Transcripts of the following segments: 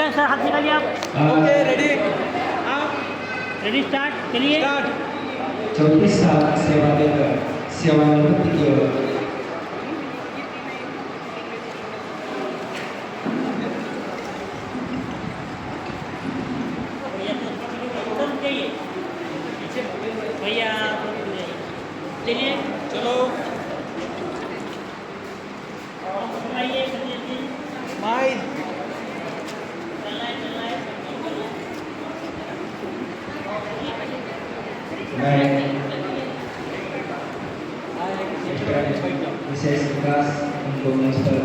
है सर, हाथ निकालिए आप। ओके रेडी, आप रेडी, स्टार्ट, चलिए। स्टार्ट। 34 साल सेवा देकर सेवानिवृत्ति की ओर भैया चलिए, चलो आइए, चलिए, माई चलना है, चलना है। मैं विशेष विकास उनको मंच पर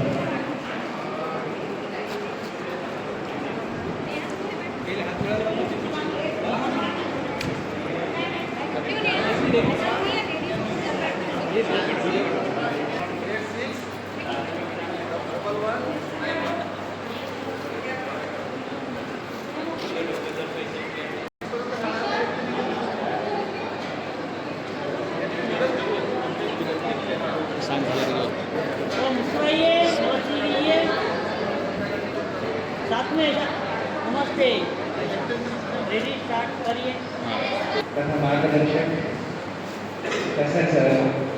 तो मुस्कुराइए, मुस्कुराइए, साथ में नमस्ते। रेडी, स्टार्ट करिए। तथा मार्गदर्शक कैसा सर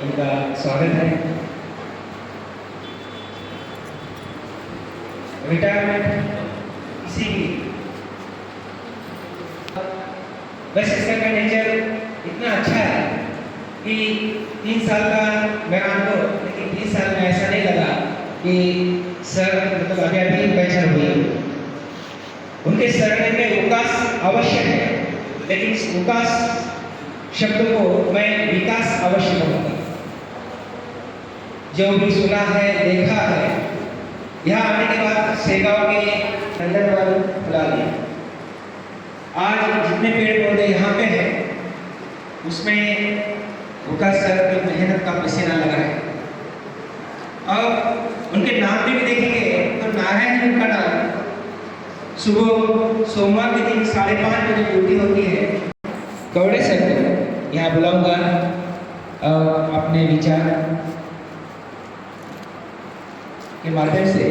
इनका स्वागत है। रिटायरमेंट किसी भी बस इसका का नेचर इतना अच्छा है कि 3 साल का मैं आपको, लेकिन 3 साल में ऐसा नहीं लगा कि सर मतलब अभी अभी बैठा हुई है। उनके सरनेम में विकास अवश्य है, लेकिन इस विकास शब्द को मैं विकास अवश्य कहूँगा। जो भी सुना है, देखा है, यहाँ आने के बाद सेगांव के नंदनवन फुला दिया। आज जितने पेड़ पौधे यहाँ पे हैं, उसमें विकास सर की मेहनत का पसीना लगा है। और उनके नाम पे भी देखेंगे तो नारायण उनका नाम। सुबह सोमवार के दिन 5:30 बजे ड्यूटी होती है। कवड़े सर को यहाँ बुलाऊंगा और अपने विचार के माध्यम से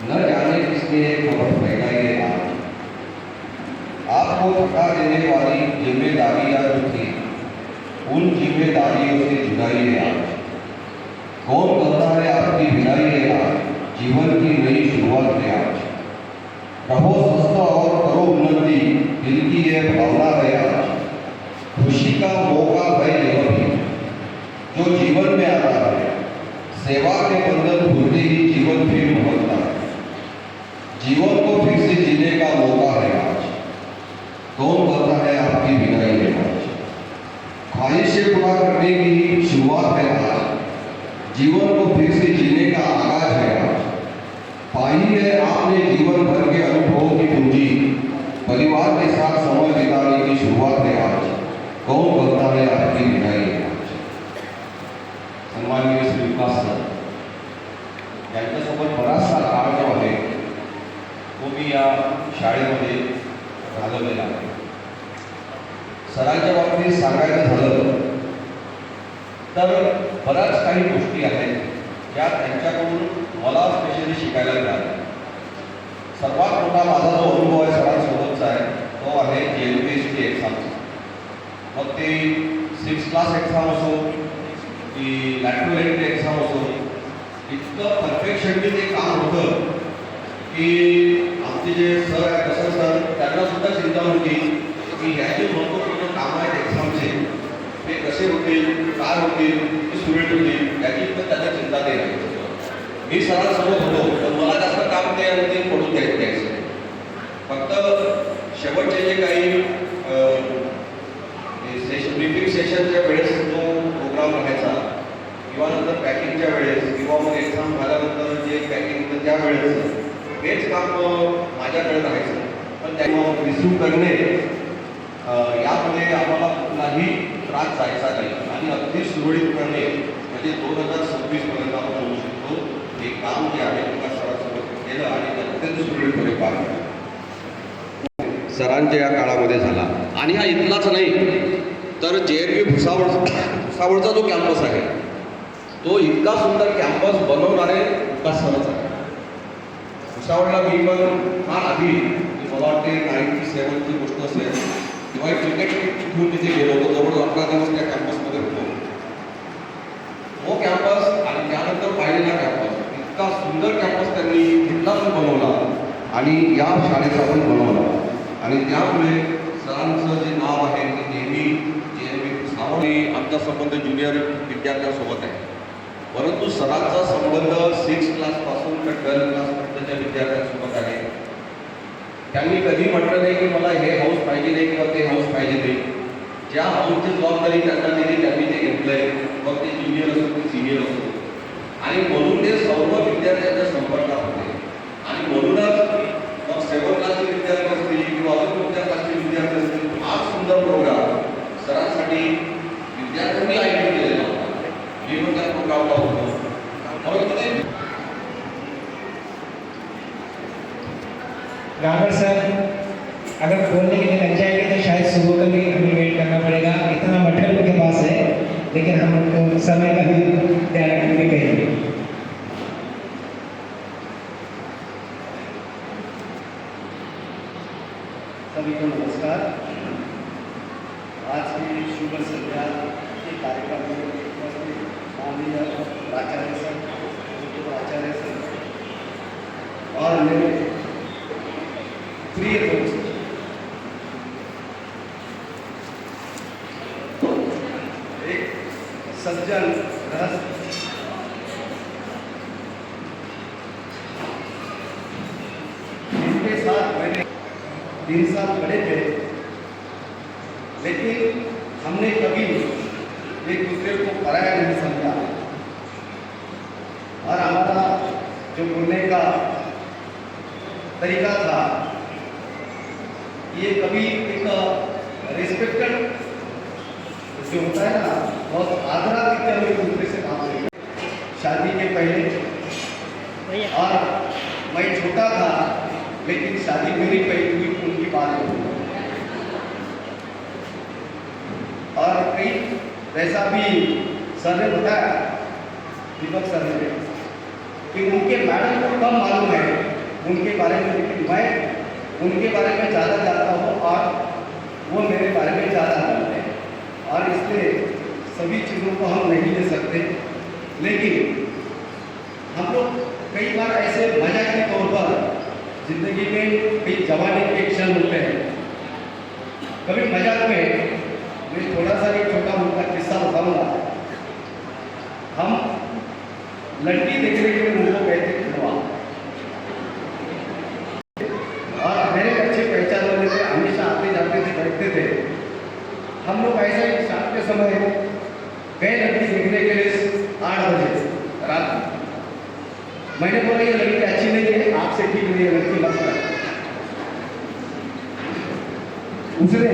न जाने किसने खबर फैलाई है आज। आपको थका देने वाली जिम्मेदारियां जो थी, उन जिम्मेदारियों से जुदाई है आज। कौन करता है आपकी विदाई है आज, जीवन की नई शुरुआत है आज। रहो स्वस्थ और करो उन्नति, दिल की यह भावना है आज। खुशी का मौका है यह भी जो जीवन में आता है। सेवा के बंधन भूलते ही जीवन फिर महकता है। जीवन को फिर से जीने का मौका है आज। कौन करता है आपकी विदाई है आज। ख्वाहिशें पूरा करने की शुरुआत है आज। जीवन को फिर से जीने का आगाज है आज। पाई है आपने जीवन भर के अनुभवों की पूंजी। परिवार के साथ समय बिताने की शुरुआत है आज। कौन करता है आपकी विदाई है आज। सन्माननीय श्री विकास सर यांच्यासोबत बराचसा काळ जो आहे तो मी या शाळेमध्ये घालवलेला आहे. सरांच्या बाबतीत सांगायचं झालं तर बऱ्याच काही गोष्टी आहेत ज्या त्यांच्याकडून मला स्पेशली शिकायला मिळाल्या. सर्वात मोठा माझा जो अनुभव आहे सरांसोबतचा आहे तो आहे JLPSची एक्झामचा. मग ते 6 क्लास एक्झाम असो की लॅटरल एंट्री एक्झाम असो, इतकं परफेक्शनली ते काम होतं की आमचे जे सर आहेत कसं सर त्यांना सुद्धा चिंता होती की ह्या जे महत्त्वपूर्ण कामं आहेत एक्झामचे ते कसे होतील, काय होतील, ते सुरळीत होतील याची पण त्यांना चिंता नाही राहायची. मी सरांसोबत होतो पण मला जास्त काम ते आणि ते पडून द्यायचं. फक्त शेवटचे जे काही ब्रीफिंग सेशनच्या वेळेस जो प्रोग्राम राहायचा किंवा नंतर पॅकिंगच्या वेळेस किंवा मग एक्झाम झाल्यानंतर जे पॅकिंग होतं त्या वेळेस हेच काम माझ्याकडे राहायचं. पण त्यांना रिसिव्ह करणे यामध्ये आम्हाला कुठलाही त्रास जायचा नाही आणि अगदी सुरळीतपणे म्हणजे 2026पर्यंत आपण होऊ शकतो. हे काम जे आहे विकास सरांसोबत केलं आणि ते अत्यंत सुरळीतपणे पार पडलं. सरांच्या या काळामध्ये झाला. आणि हा इथलाच नाही तर JNV भुसावळचा जो कॅम्पस आहे तो इतका सुंदर कॅम्पस बनवणारे विकास सरच आहे. भुसावळला मी पण फार आधी मला वाटते 97ची गोष्ट असेल किंवा एक क्रिकेट घेऊन तिथे गेलो होतो. जवळ 11 दिवस त्या कॅम्पसमध्ये होतो. तो कॅम्पस आणि त्यानंतर पाहिलेला कॅम्पस इतका सुंदर कॅम्पस त्यांनी इथला पण बनवला आणि या शाळेचा पण बनवला. आणि त्यामुळे सरांचं जे नाव आहे ते नेहमी JNV भुसावळ आमचा संबंध ज्युनियर विद्यार्थ्यांसोबत आहे. परंतु सरांचा संबंध 6th क्लासपासून तर 12th क्लासपर्यंतच्या विद्यार्थ्यांसोबत आहे. त्यांनी कधी म्हटलं नाही की मला हे हाऊस पाहिजे नाही किंवा ते हाऊस पाहिजे नाही. ज्या हाऊसची जबाबदारी त्यांना दिली त्यांनी ते घेतलंय. मग ते ज्युनियर असो ते सिनियर असो. आणि म्हणून ते सर्व विद्यार्थ्यांच्या संपर्कात होते. आणि म्हणूनच मग 7th क्लासचे विद्यार्थी असतील किंवा अजून कोणत्या क्लासचे विद्यार्थी असतील हा सुंदर प्रोग्राम सरांसाठी विद्यार्थ्यांनी आयोजित केलेला होता. मी पण त्या प्रोग्रामला होतो. परंतु ते गागर सर, अगर बोलने के लिए लग जाएंगे तो शायद सुबह का भी हमें वेट करना पड़ेगा. इतना मटेरियल उनके पास है लेकिन हम उनको समय का भी ध्यान रखने कहेंगे. सभी को नमस्कार. आज की शुभ संध्या के कार्यक्रम में उपस्थित माननीय प्राचार्य सर, आचार्य सर और मेरे प्रिय दोस्त एक सज्जन गृहस्थ जिनके साथ मैंने 3 साल पढ़े थे, लेकिन हमने कभी एक दूसरे को पराया नहीं समझा. और हमारा जो बोलने का तरीका था ये कभी एक रिस्पेक्टेड जो होता है ना, बहुत आदरातिथ्य हम एक दूसरे से बात करें. शादी के पहले और मैं छोटा था लेकिन शादी मेरी पहली हुई उनकी बात हुई. और कई वैसा भी सर ने बताया, दीपक सर ने, कि उनके मैडम को कम मालूम है उनके बारे में, लेकिन मैं उनके बारे में ज़्यादा जानता हूँ और वो मेरे बारे में ज़्यादा जानते हैं. और इसलिए सभी चीज़ों को हम नहीं ले सकते, लेकिन हम लोग कई बार ऐसे मजाक के तौर पर जिंदगी में कई जवानी के क्षण होते हैं. कभी मजाक में मैं थोड़ा सा एक छोटा मोटा किस्सा बताऊंगा. हम लड़की देखने के लिए उनको कहते खड़वा, और मेरे अच्छे पहचान वाले थे, हमेशा आते जाते थे, बैठते थे. हम लोग ऐसे ही शाम के समय गए लड़की देखने के लिए 8 बजे रात में. मैंने बोला ये लड़की अच्छी नहीं है, आपसे ठीक नहीं है, लड़की मत कर. उसने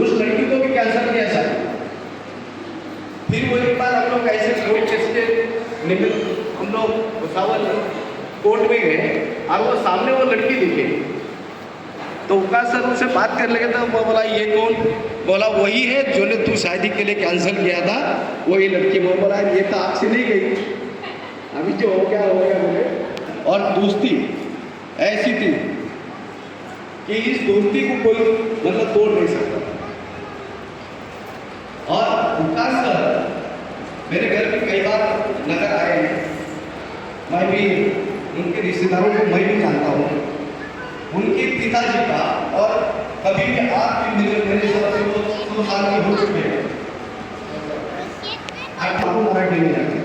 उस लड़की को भी कैंसर किया शायद. फिर वो एक बार हम लोग ऐसे कोर्ट केस के निमित्त हम लोग भुसावल कोर्ट में गए और वो सामने वो लड़की दिखे. तो उका सर उनसे बात कर लगे तो वो बोला ये कौन? बोला वही है जो ने तू शादी के लिए कैंसिल किया था, वही लड़की. वो बोला ये तो आपसे नहीं गई, अभी जो हो गया बोले. और दोस्ती ऐसी थी कि इस दोस्ती को कोई मतलब तोड़ नहीं सकता. और उका सर मेरे घर में कई बार नजर आए हैं. मैं भी उनके रिश्तेदारों को मैं भी जानता हूँ. उनके पिताजी का और कभी भी आप भी मेरे साथ से वो 100 साल के हो चुके हैं. आपको मराठी नहीं आती,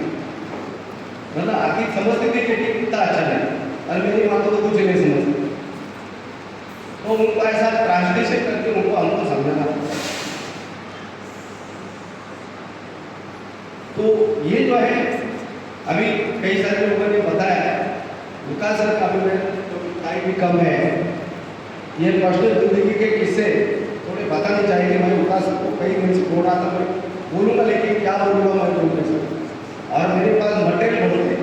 मतलब आखिर समझते थे कि कितना अच्छा है, और मेरी माँ को तो कुछ नहीं समझती. तो उनको ऐसा ट्रांसलेशन करके उनको हमको समझाना. तो ये जो है अभी कई सारे लोगों ने बताया, विकास सर का भी टाइम भी कम है, ये पर्सनल जिंदगी के किस्से थोड़े बताने चाहिए. मैं विकास सर को कई दिन से बोल रहा था, मैं बोलूँगा लेकिन क्या बोलूँगा मैं बोल नहीं सकता. और मेरे पास मटेरियल बहुत है.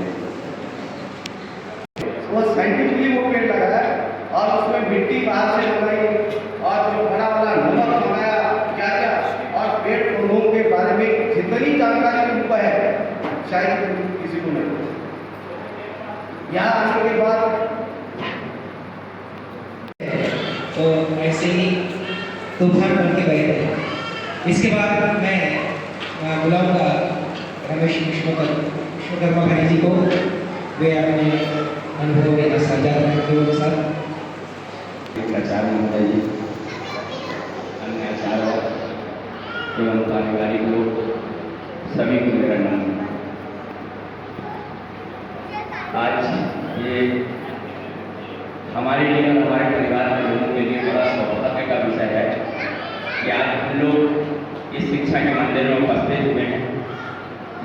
वो साइंटिफिकली वो पेड़ लगाया किसी को नहीं पहुंचे। यहाँ आने के बाद तो ऐसे ही तूफान बन के बैठे। इसके बाद मैं बुलाऊंगा रमेश विश्वकर्मा भाई जी को, वे अपने अनुभव में साझा करेंगे उनके साथ। आचार्य महोदय जी, अन्य आचार्य एवं कार्यकारी लोग सभी को मेरा नमन। आज ये हमारे लिए, हमारे परिवार के लोगों के लिए बड़ा सौभाग्य का विषय है कि आज हम लोग इस शिक्षा के मंदिर में उपस्थित हुए हैं।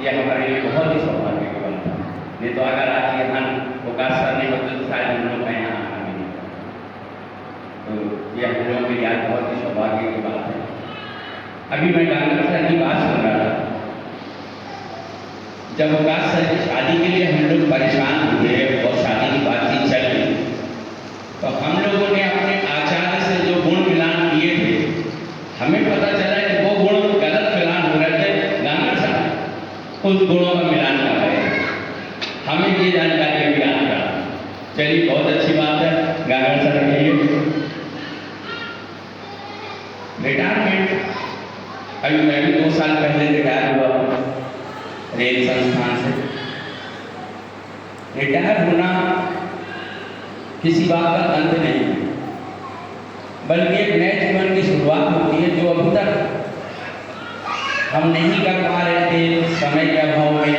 यह हमारे लिए बहुत ही सौभाग्य की बात है। नहीं तो अगर आज यहाँ विकास सर नहीं होते तो शायद हम लोग का यहाँ आना भी नहीं। तो यह हम लोगों के लिए आज बहुत ही सौभाग्य की बात है। अभी मैं गांगर सर की बात सुन रहा था। जब विकास सर की शादी के लिए हम लोग परेशान हुए और शादी की बातचीत चल रही, तो हम लोगों ने अपने आचार्य से जो गुण मिलान किए थे, हमें पता चला कि वो गुण गलत मिलान हो रहे थे। गांगर साहब उस गुणों का मिलान कर रहे थे, हमें ये जानकारी अभी याद करा। चलिए, बहुत अच्छी बात है। गांगर सर के लिए रिटायरमेंट, अभी मैं भी 2 साल पहले रिटायर हुआ रेल संस्थान से। रिटायर होना किसी बात का अंत नहीं है, बल्कि एक नए जीवन की शुरुआत होती है जो अभी तक हम नहीं कर पा रहे थे। समय के अभाव में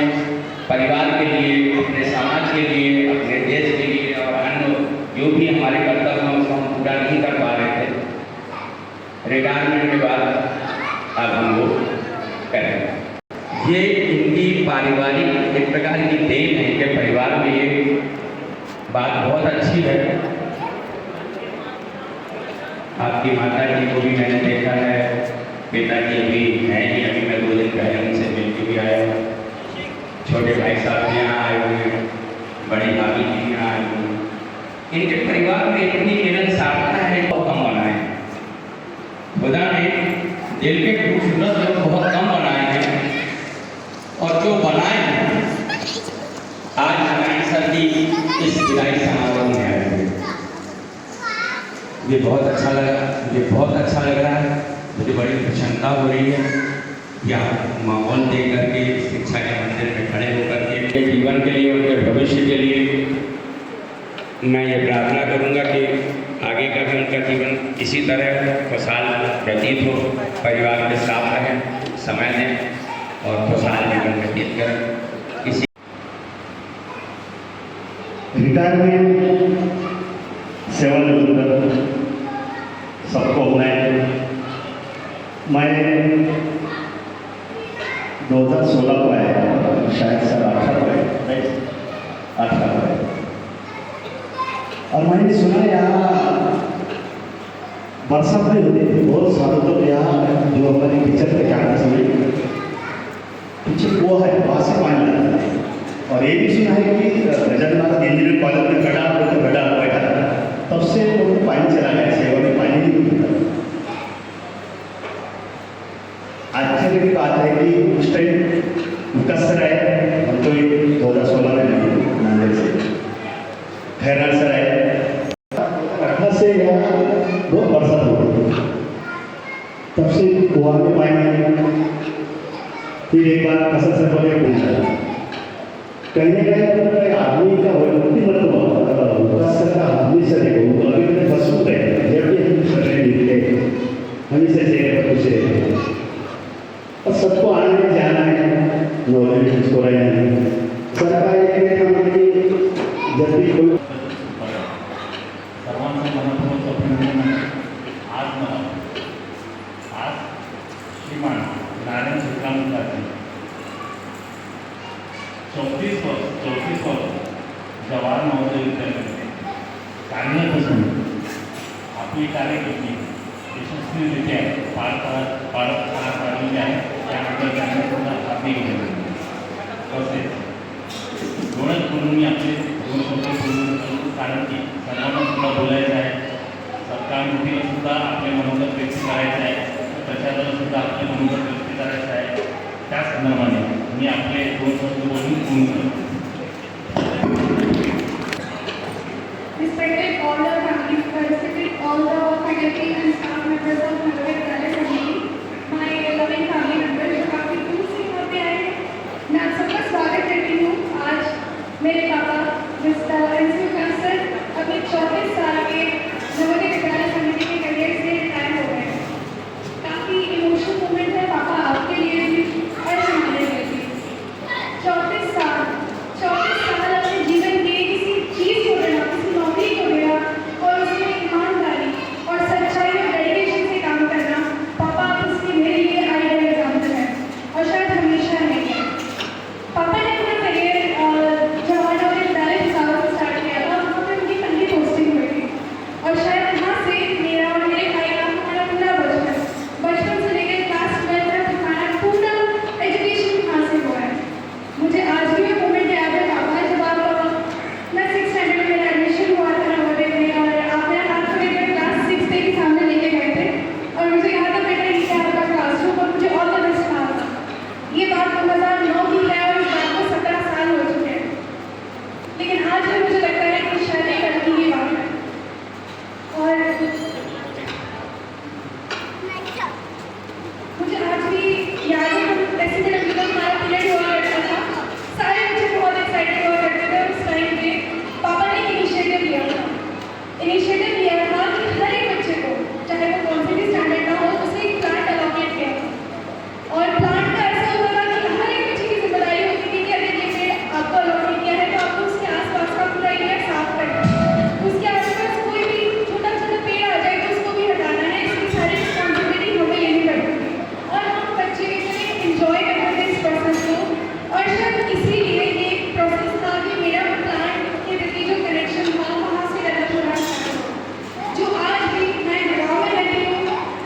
परिवार के लिए, अपने समाज के लिए, अपने देश के लिए और अन्य जो भी हमारे कर्तव्य हैं उसको हम पूरा नहीं कर पा रहे थे। रिटायरमेंट के बाद अब हम वो करेंगे। ये इनकी पारिवारिक एक प्रकार की देन है कि परिवार में ये बात बहुत अच्छी है। आपकी माता जी को भी मैंने देखा है, पिताजी अभी हैं ही, अभी मैं 2 दिन पहले उनसे मिल के भी आया हूँ। छोटे भाई साहब यहाँ आए हुए हैं, बड़ी भाभी जी यहाँ आए हुए हैं। इनके परिवार में इतनी मिलनसारता है, बहुत कम बनाए हैं। खुदा ने दिल के खूबसूरत लोग बहुत कम बनाए हैं, और जो बनाए हैं आज हमारी सर की इस विदाई समारोह में आए हुए। ये बहुत अच्छा लगा, मुझे बहुत अच्छा लग रहा है। मुझे बड़ी प्रसन्नता हो रही है या माहौल देख करके, शिक्षा के मंदिर में खड़े होकर के जीवन के लिए, उनके भविष्य के लिए मैं ये प्रार्थना करूँगा कि आगे का भी उनका जीवन इसी तरह खुशहाल व्यतीत हो, परिवार के साथ रहें, समय दें और खुशहाल जीवन व्यतीत करें। इसी रिटायरमेंट सेवानिवृत्त सबको होना है। मैं 2016 को आया, शायद सर 18 को आए, 18 को आए। और मैंने सुना यहाँ बरसात में होती थी बहुत सालों तक। यहाँ जो हमारे टीचर के कैंपस में पीछे कुआ है, वहाँ से पानी आता है। और ये भी सुना है कि गजरनाथ इंजीनियरिंग कॉलेज में गड्ढा बैठा था, तब से वो पानी चला गया, सेवा में पानी नहीं मिलता। आश्चर्य की बात है कि उस टाइम विकास सर आए, हम तो 2016 में नहीं, नांदेड़ से खैरनाथ सर आए। 18 से यहाँ बहुत बरसात हो रही, तब से कुआ में पानी। फिर एक बार कसर से बोले पूछा, कहने गए आदमी का वैयक्तिक मतलब सर का आदमी सर है, वो अभी मैंने फंसू गए जब भी हम सर मिलते हमेशा चेहरे पर खुश और सबको आने में जाना है, नॉलेज उसको रहना सर का एक काम कि जब भी कोई सर्वांचं मनपूर्वक अभिनंदन। आज श्रीमान नारायण शुक्लांची 34 वर्ष जवाहर नवोदय विद्यालयामध्ये कार्यरत असून आपली कार्यकिर्दी यशस्वीरित्या पार पाडलेली आहे, त्याबद्दल त्यांना सुद्धा हार्दिक अभिनंदन। तसेच डोळ्यात बोलून मी आपले 2 शब्द बोलून करतो, कारण की सर्वांना सुद्धा बोलायचं आहे, सरकारमुखीला सुद्धा आपले मनोगत व्यक्त करायचं आहे, त्याच्यावर सुद्धा आपले मनोगत व्यक्त करायचं आहे। त्या संदर्भाने मी आपले 2 शब्द बोलून पूर्ण करतो. Respected all the family, respected all the faculty and staff members of Nagara Vidyalaya Samiti, my loving family members जो काफी दूर से यहाँ पे आए हैं, मैं आप सबका स्वागत करती हूँ. आज मेरे पापा मिस्टर एनसी विकास सर अपने 34 साल के नवोदय विद्यालय समिति के करियर से रिटायर हो गए. काफी इमोशनल मोमेंट है पापा आपके लिए भी और हमारे लिए भी. 34 साल अपने जीवन के किसी चीज को देना, किसी नौकरी को देना और उसमें ईमानदारी और सच्चाई और डेडिकेशन से काम करना, पापा उसके मेरे लिए आइडियल एग्जाम्पल है और शायद हमेशा रहेंगे. पापा ने अपना करियर जवाहर विद्यालय हिसार से स्टार्ट किया था. वहाँ पर उनकी पहली पोस्टिंग हुई थी और शायद वहाँ से मेरा और मेरे भाई का हमारा पूरा बचपन से लेकर क्लास 12 तक हमारा पूरा एजुकेशन हासिल हुआ है. मुझे आज भी वो मोमेंट याद है पापा जब आप मैं 6th स्टैंडर्ड में मेरा एडमिशन हुआ था नवोदय में और आप मेरा हाथ पकड़ कर क्लास 6 के सामने लेके गए थे और मुझे कहा था बेटा ये है आपका क्लासरूम और मुझे ऑल द बेस्ट कहा था. ये बात 2009 की है और इस बात को 17 साल हो चुके हैं, लेकिन आज भी मुझे लगता है कि शायद एक कल की बात है. और मुझे आज भी याद है हम ऐसे में जब हमारा पीरियड हुआ करता था, सारे बच्चे बहुत एक्साइटेड हुआ करते थे और उस टाइम पे पापा ने इनिशिएटिव लिया था कि हर एक बच्चे को चाहे वो कौन से भी स्टैंडर्ड का हो उसे एक प्लांट अलॉकेट किया था. और प्लांट का ऐसा होता था कि हर एक बच्चे की जिम्मेदारी होती थी कि अगर ये पेड़ आपको अलॉकेट किया है तो आपको उसके आसपास का पूरा एरिया साफ करना है. उसके आसपास कोई भी छोटा छोटा पेड़ आ जाए तो उसको भी हटाना है. इसकी सारी रिस्पॉन्सिबिलिटी हमें लेनी पड़ती थी और हम बच्चे इतने एंजॉय करते थे इस प्रोसेस को. और शायद इसीलिए ये एक प्रोसेस था कि मेरा प्लांट के प्रति जो कनेक्शन था वहाँ से डेवलप हो रहा था. जो आज भी मैं गाँव में रहती हूँ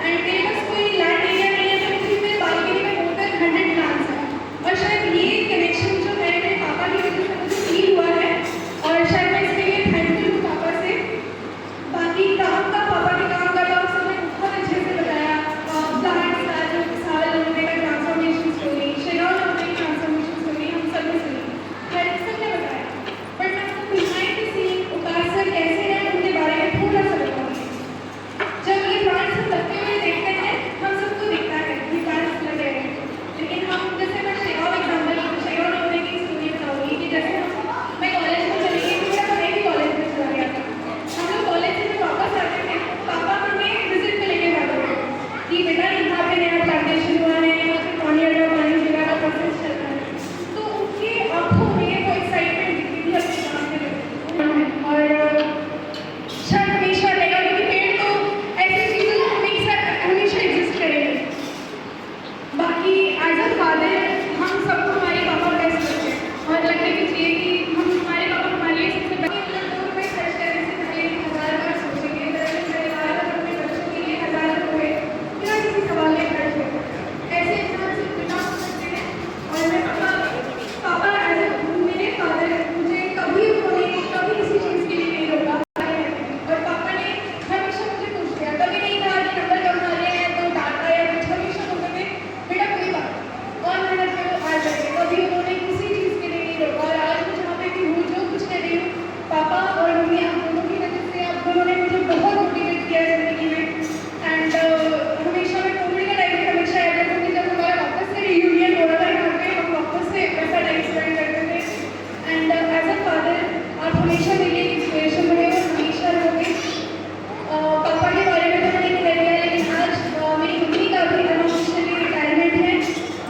एंड मेरे पास कोई लैंड एरिया नहीं है तो फिर मेरे बालकनी में मोर देन 100 प्लांट्स हैं. और शायद ये कनेक्शन जो है मेरे पापा की वजह से मुझे फील हुआ है और शायद मैं इसके लिए थैंकफुल हूँ पापा से. बाकी काम का पापा के काम का तो आप सबने बहुत अच्छे से बताया. प्लांट्स का जो साल होने का ट्रांसफॉर्मेशन स्टोरी, शेगांव होने की ट्रांसफॉर्मेशन स्टोरी हम सब ने सुनी, हर सबने बताया. बट मैं आपको बिहाइंड द सीन उकार सर कैसे हैं उनके बारे में थोड़ा सा बताऊंगी. जब ये प्लांट्स हम लगते हुए देखते हैं हम सबको दिखता है ये प्लांट्स लगे हैं, लेकिन हम जैसे मैं शेगांव शेगांव होने की स्टोरी बताऊंगी कि जैसे मैं कॉलेज में चली गई थी, मेरा भाई भी कॉलेज में चला गया था. हम लोग कॉलेज से जब वापस आते थे पापा हमें विजिट पे लेके जाते थे कि बेटा यहाँ पे नया प्लांटेशन हुआ है या फिर कॉर्नियर और पानी जगह का प्रोसेस चल रहा है. तो उनके आंखों में वो एक्साइटमेंट दिखती थी अपने काम के लिए. और शायद हमेशा रहेगा क्योंकि पेड़ तो ऐसी चीज़ें जो हमेशा एग्जिस्ट करेंगे. बाकी एज अ फादर हम सबको हमारे पापा बेस्ट लगते हैं और लगने की चाहिए कि हम हमारे पापा हमारे लिए सबसे पहले ₹2 खर्च करने से पहले 1000 बार सोचेंगे. परिवार और अपने बच्चों के लिए 1000 रुपये बिना किसी सवाल में खर्च होते हैं. ऐसे इंसान से बिना हो सकते हैं. और मैं पापा एज अ मेरे फादर मुझे कभी उन्होंने कभी किसी चीज़ के लिए नहीं रोका. और पापा ने हमेशा मुझे पूछ लिया, कभी नहीं कहा कि नंबर कम आ रहे हैं तो डांटा या कुछ. हमेशा बोलते थे बेटा कोई बात और मेहनत करो आ जाएगी. कभी उन्होंने किसी चीज़ के लिए नहीं रोका. और आज मैं जहाँ पे भी हूँ जो कुछ कर रही हूँ पापा और मम्मी आप दोनों की वजह से आप दोनों ने मुझे बहुत मोटिवेट किया ज़िंदगी में. एंड हमेशा मैं कोविड के टाइम में हमेशा याद रखूँगी जब हमारा वापस से रियूनियन हो रहा था यहाँ पे हम वापस से वैसा टाइम स्पेंड करते थे. एंड एज अ फादर आप हमेशा मेरे लिए इंस्पिरेशन रहे और हमेशा रहोगे. पापा के बारे में तो मैंने कह दिया, लेकिन आज मेरी मम्मी का भी अनऑफिशियली रिटायरमेंट है.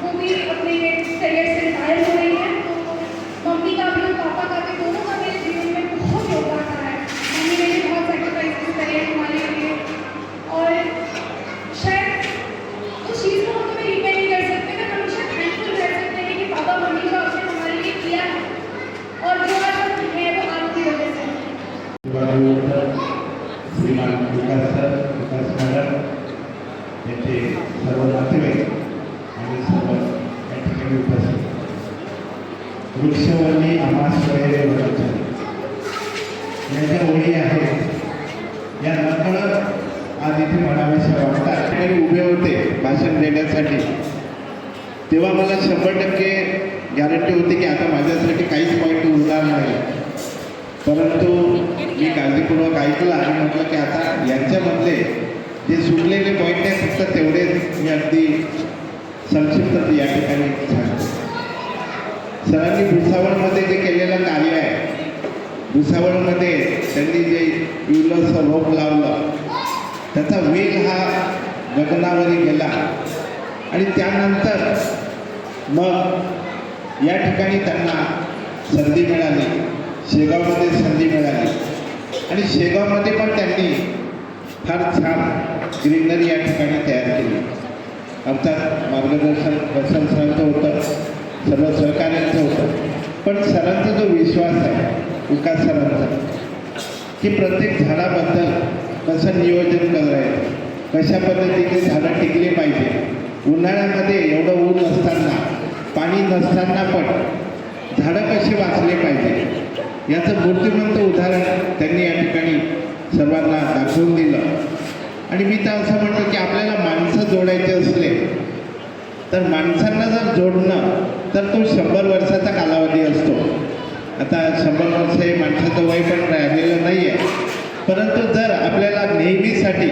वो भी अपने करियर से रिटायर हो रही है. तो मम्मी का भी और पापा का भी दोनों का मेरे जीवन में बहुत योगदान रहा है. मम्मी ने भी बहुत सेक्रीफाइस करी है हमारे लिए और शायद उस चीज़ को हम कभी रिपे नहीं कर सकते. मैं हमेशा थैंकफुल रह सकते हैं कि पापा मम्मी जो आपने हमारे लिए किया है और जो आज हम हैं वो आपकी वजह से है. श्रीमान विकास सर, विकास मॅडम यांचे सर्व नातेवाईक आणि सर्व या ठिकाणी उपस्थित. वृक्षवल्ली आम्हास वगैरे वराच्या या ज्या ओळी आहेत या नकळत आज इथे म्हणाव्याशा वाटतात. उभे होते भाषण देण्यासाठी तेव्हा मला 100% गॅरंटी होती की आता माझ्यासाठी काहीच पॉईंट उरणार नाही. परंतु मी काळजीपूर्वक ऐकलं आणि म्हटलं की आता यांच्यामधले जे सुटलेले पॉईंट आहेत फक्त तेवढेच मी अगदी संक्षिप्त या ठिकाणी सांगतो. सरांनी भुसावळमध्ये जे केलेलं कार्य आहे, भुसावळमध्ये त्यांनी जे विवलंसं रोप लावलं त्याचा वेल हा गगनावरी गेला आणि त्यानंतर मग या ठिकाणी त्यांना संधी मिळाली, शेगावमध्ये संधी मिळाली आणि शेगावमध्ये पण त्यांनी फार छान ग्रीनरी या ठिकाणी तयार केली. अर्थात मार्गदर्शन वसंत सरांचं होतं, सर्व सहकार्यांचं होतं, पण सरांचा जो विश्वास आहे विकास सरांचा की प्रत्येक झाडाबद्दल कसं नियोजन करायचं, कशा पद्धतीने झाडं टिकले पाहिजे, उन्हाळ्यामध्ये एवढं ऊन नसताना पाणी नसताना पण झाडं कशी वाचले पाहिजे याचं मूर्तिमंत उदाहरण त्यांनी या ठिकाणी सर्वांना दाखवून दिलं. आणि मी तर असं म्हणतो की आपल्याला माणसं जोडायचे असले तर माणसांना जर जोडणं तर तो 100 वर्षाचा कालावधी असतो. आता 100 वर्ष हे माणसाचं वय पण राहिलेलं नाही आहे, परंतु जर आपल्याला नेहमीसाठी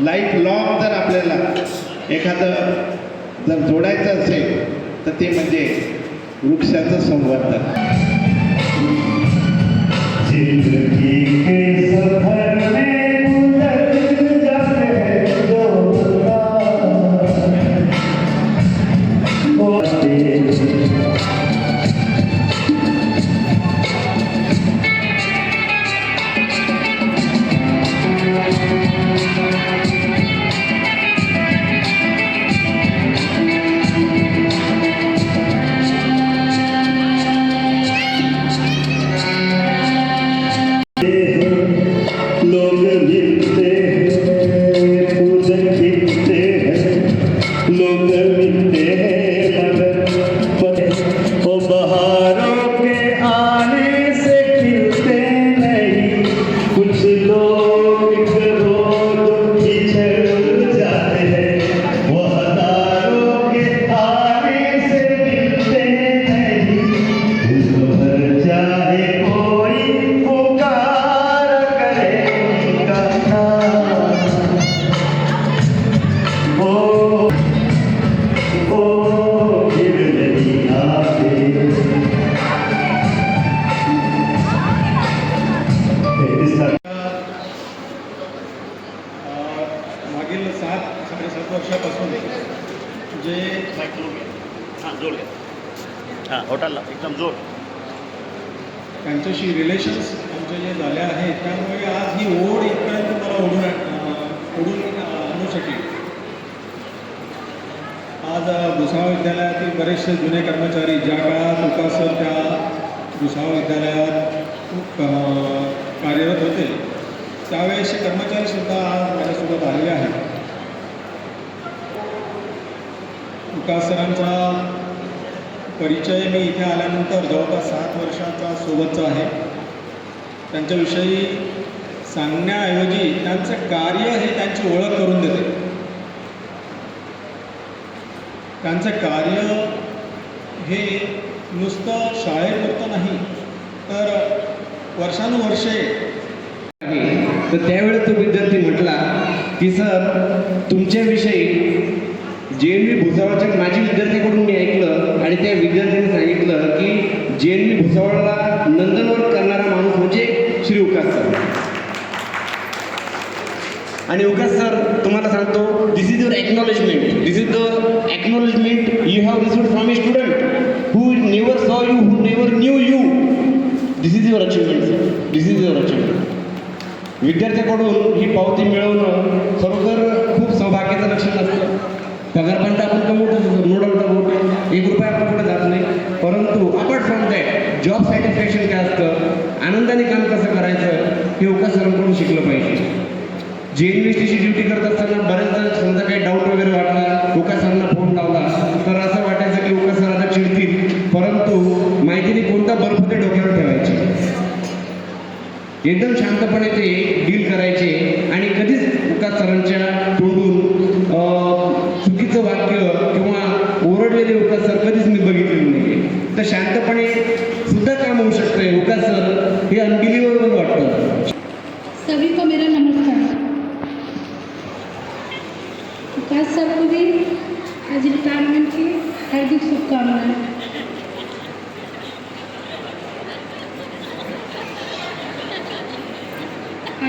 लाईफ लॉंग जर आपल्याला एखादं जर जोडायचं असेल तर ते म्हणजे वृक्षाचं संवर्धन. जिंदगी के सफर में गुजर जाते हैं जो लोग मिलते हैं, पूजन खिलते हैं, लोग मिलते हैं मगर वो बहारों के आने से खिलते नहीं. कुछ लोग रोज बिछड़ जाते हैं, वो हजारों के आने से मिलते नहीं. दिल भर जाए कोई पुकार करे उनका नाम, वो फिर नहीं आते. मागील 7-7.5 वर्षापासून जे हां जोड घ्या. हां होटलला एकदम जोड. त्यांच्याशी रिलेशन्स आमचे जे झाले आहेत त्यामुळे आज ही ओढ इथपर्यंत मला ओढून आणू शकली. आज भुसावळ विद्यालयातील बरेचसे जुने कर्मचारी ज्या काळात उकासर त्या भुसावळ विद्यालयात कार्यरत होते त्यावेळेसचे कर्मचारीसुद्धा आज माझ्यासोबत आलेले आहेत. उकासरांचा परिचय मी इथे आल्यानंतर जवळपास 7 वर्षाचा सोबतचा आहे. त्यांच्याविषयी सांगण्याऐवजी त्यांचं कार्य हे त्यांची ओळख करून देते. त्यांचं कार्य हे नुसतं शाळेपुरतं नाही तर वर्षानुवर्षे तर त्यावेळेस तो विद्यार्थी म्हटला की सर तुमच्याविषयी JNV भुसावळच्या माजी विद्यार्थ्याकडून मी ऐकलं आणि त्या विद्यार्थ्याने सांगितलं की JNV भुसावळला नंदनवन करणारा माणूस म्हणजे श्री उकास सर. आणि उकास सर तुम्हाला सांगतो this is your acknowledgement, this is the acknowledgement you have received from a student who never saw you, who never knew you. This is your achievement sir, this is your achievement. विद्यार्थ्याकडून ही पावती मिळवणं खरोखर खूप सौभाग्याचं लक्षण असतं. पगारपंच आपण कमवतो, नो डाऊट अबाउट इट, 1 रुपया आपण कुठे जात नाही, परंतु apart from that job satisfaction काय असतं, आनंदाने काम कसं करायचं हे उकास सरांकडून शिकलं पाहिजे. JNVSTची ड्युटी करत असताना बऱ्याचदा समजा काही डाऊट वगैरे वाटला, उकास सरांना फोन लावला तर असं वाटायचं की उकास सर आता चिडतील, परंतु माहितीने कोणता बर्फ ते डोक्यावर ठेवायचे, एकदम शांतपणे ते डील करायचे आणि कधीच उकास सरांच्या तोंडून चुकीचं वाक्य किंवा ओरडलेलं इथं शांतपणे सुद्धा काम होऊ शकतंय. विकास सर हे अनबिलिव्हेबल वाटतं. सभी को मेरा नमस्कार. विकास सर को भी आज रिटायरमेंट की हार्दिक शुभकामनाएं.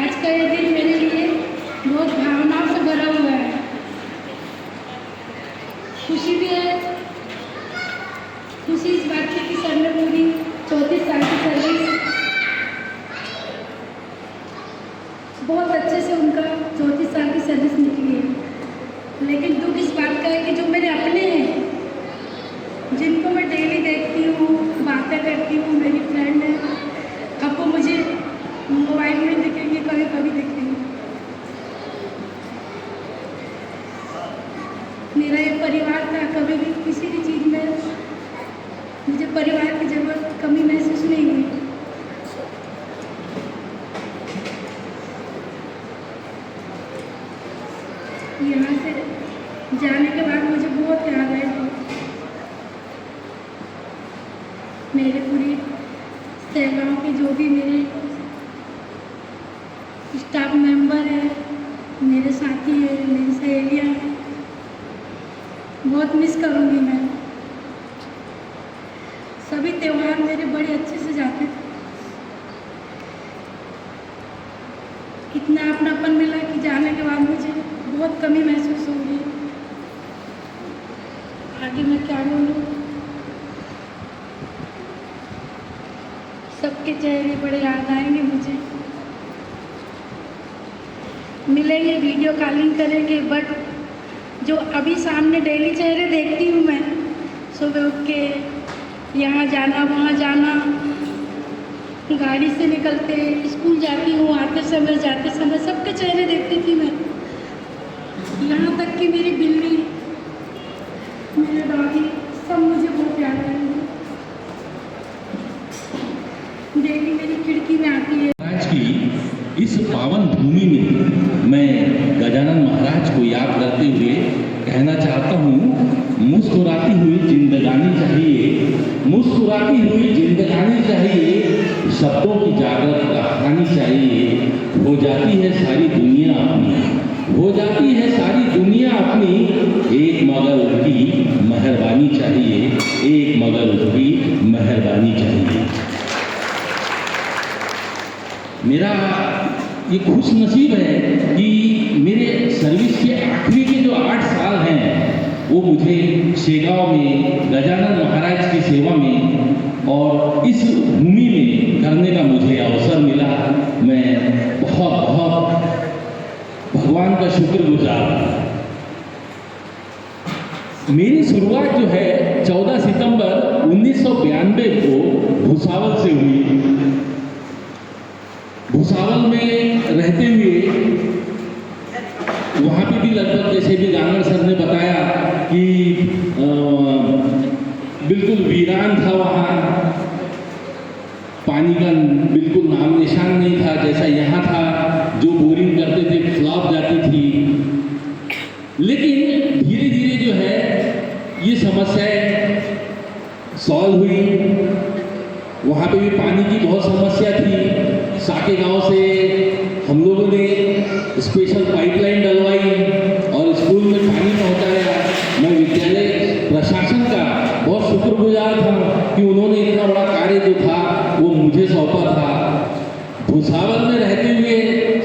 आज का यह दिन मेरे लिए बहुत भावनाओं से भरा हुआ है. खुशी भी है. खुशी इस बात की कि सर ने पूरी 34 साल की सर्विस बहुत अच्छे से उनका 34 साल की सर्विस निकली है. लेकिन दुख इस बात का है कि जो मेरे अपने हैं, जिनको मैं डेली देखती हूँ, बातें करती हूँ, मेरी फ्रेंड है, अब वो मुझे मोबाइल में दिखेंगे, कभी कभी दिखेंगे. मेरा एक परिवार था. कभी भी किसी भी चीज़ में मुझे परिवार की जरूरत कमी महसूस नहीं हुई. यहाँ से जाने के बाद मुझे बहुत याद आया. मेरे पूरी सेवाओं के जो भी मेरे स्टाफ मेंबर हैं, मेरे साथी हैं, मेरी सहेलियाँ हैं, बहुत मिस करूँगी मैं. सभी त्यौहार मेरे बड़े अच्छे से जाते थे. इतना अपनापन मिला कि जाने के बाद मुझे बहुत कमी महसूस होगी. आगे मैं क्या बोलूँ. सबके चेहरे बड़े याद आएंगे मुझे. मिलेंगे, वीडियो कॉलिंग करेंगे, बट जो अभी सामने डेली चेहरे देखती हूँ मैं, सुबह उठ के यहाँ जाना वहाँ जाना, गाड़ी से निकलते स्कूल जाती हूँ, आते समय जाते समय सबके चेहरे देखती थी मैं. यहाँ तक कि मेरी बिल्ली, मेरे डॉगी, सब मुझे बहुत याद आएंगे. डेली मेरी खिड़की में आती है. आज की इस पावन भूमि में मैं गजानन महाराज को याद करते हुए कहना चाहता हूँ, मुस्कुराती हुई जिंदगानी चाहिए, मुस्कुराती हुई जिंदगानी चाहिए, शब्दों की जागृत कहानी चाहिए. हो जाती है सारी दुनिया अपनी, हो जाती है सारी दुनिया अपनी, एक मगर उसकी मेहरबानी चाहिए, एक मगर उसकी मेहरबानी चाहिए. मेरा ये खुश नसीब है कि मेरे सर्विस के आखिरी के जो 8 साल हैं वो मुझे शेगांव में गजानन महाराज की सेवा में और इस भूमि में करने का मुझे अवसर मिला. मैं बहुत बहुत भगवान का शुक्रगुजार हूँ. मेरी शुरुआत जो है 14 सितंबर 1992 को भुसावल से हुई. भुसावल में रहते हुए वहाँ पे भी लगभग जैसे भी गांगड़ सर ने बताया कि बिल्कुल वीरान था. वहाँ पानी का बिल्कुल नाम निशान नहीं था जैसा यहाँ था. जो बोरिंग करते थे फ्लॉप जाती थी. लेकिन धीरे धीरे जो है ये समस्याएं सॉल्व हुई. वहाँ पे भी पानी की बहुत समस्या थी. साके गांव से हम लोगों ने स्पेशल पाइपलाइन डलवाई और स्कूल में पानी पहुँचाया. मैं विद्यालय प्रशासन का बहुत शुक्रगुजार था कि उन्होंने इतना बड़ा कार्य जो था वो मुझे सौंपा था. भुसावल में रहते हुए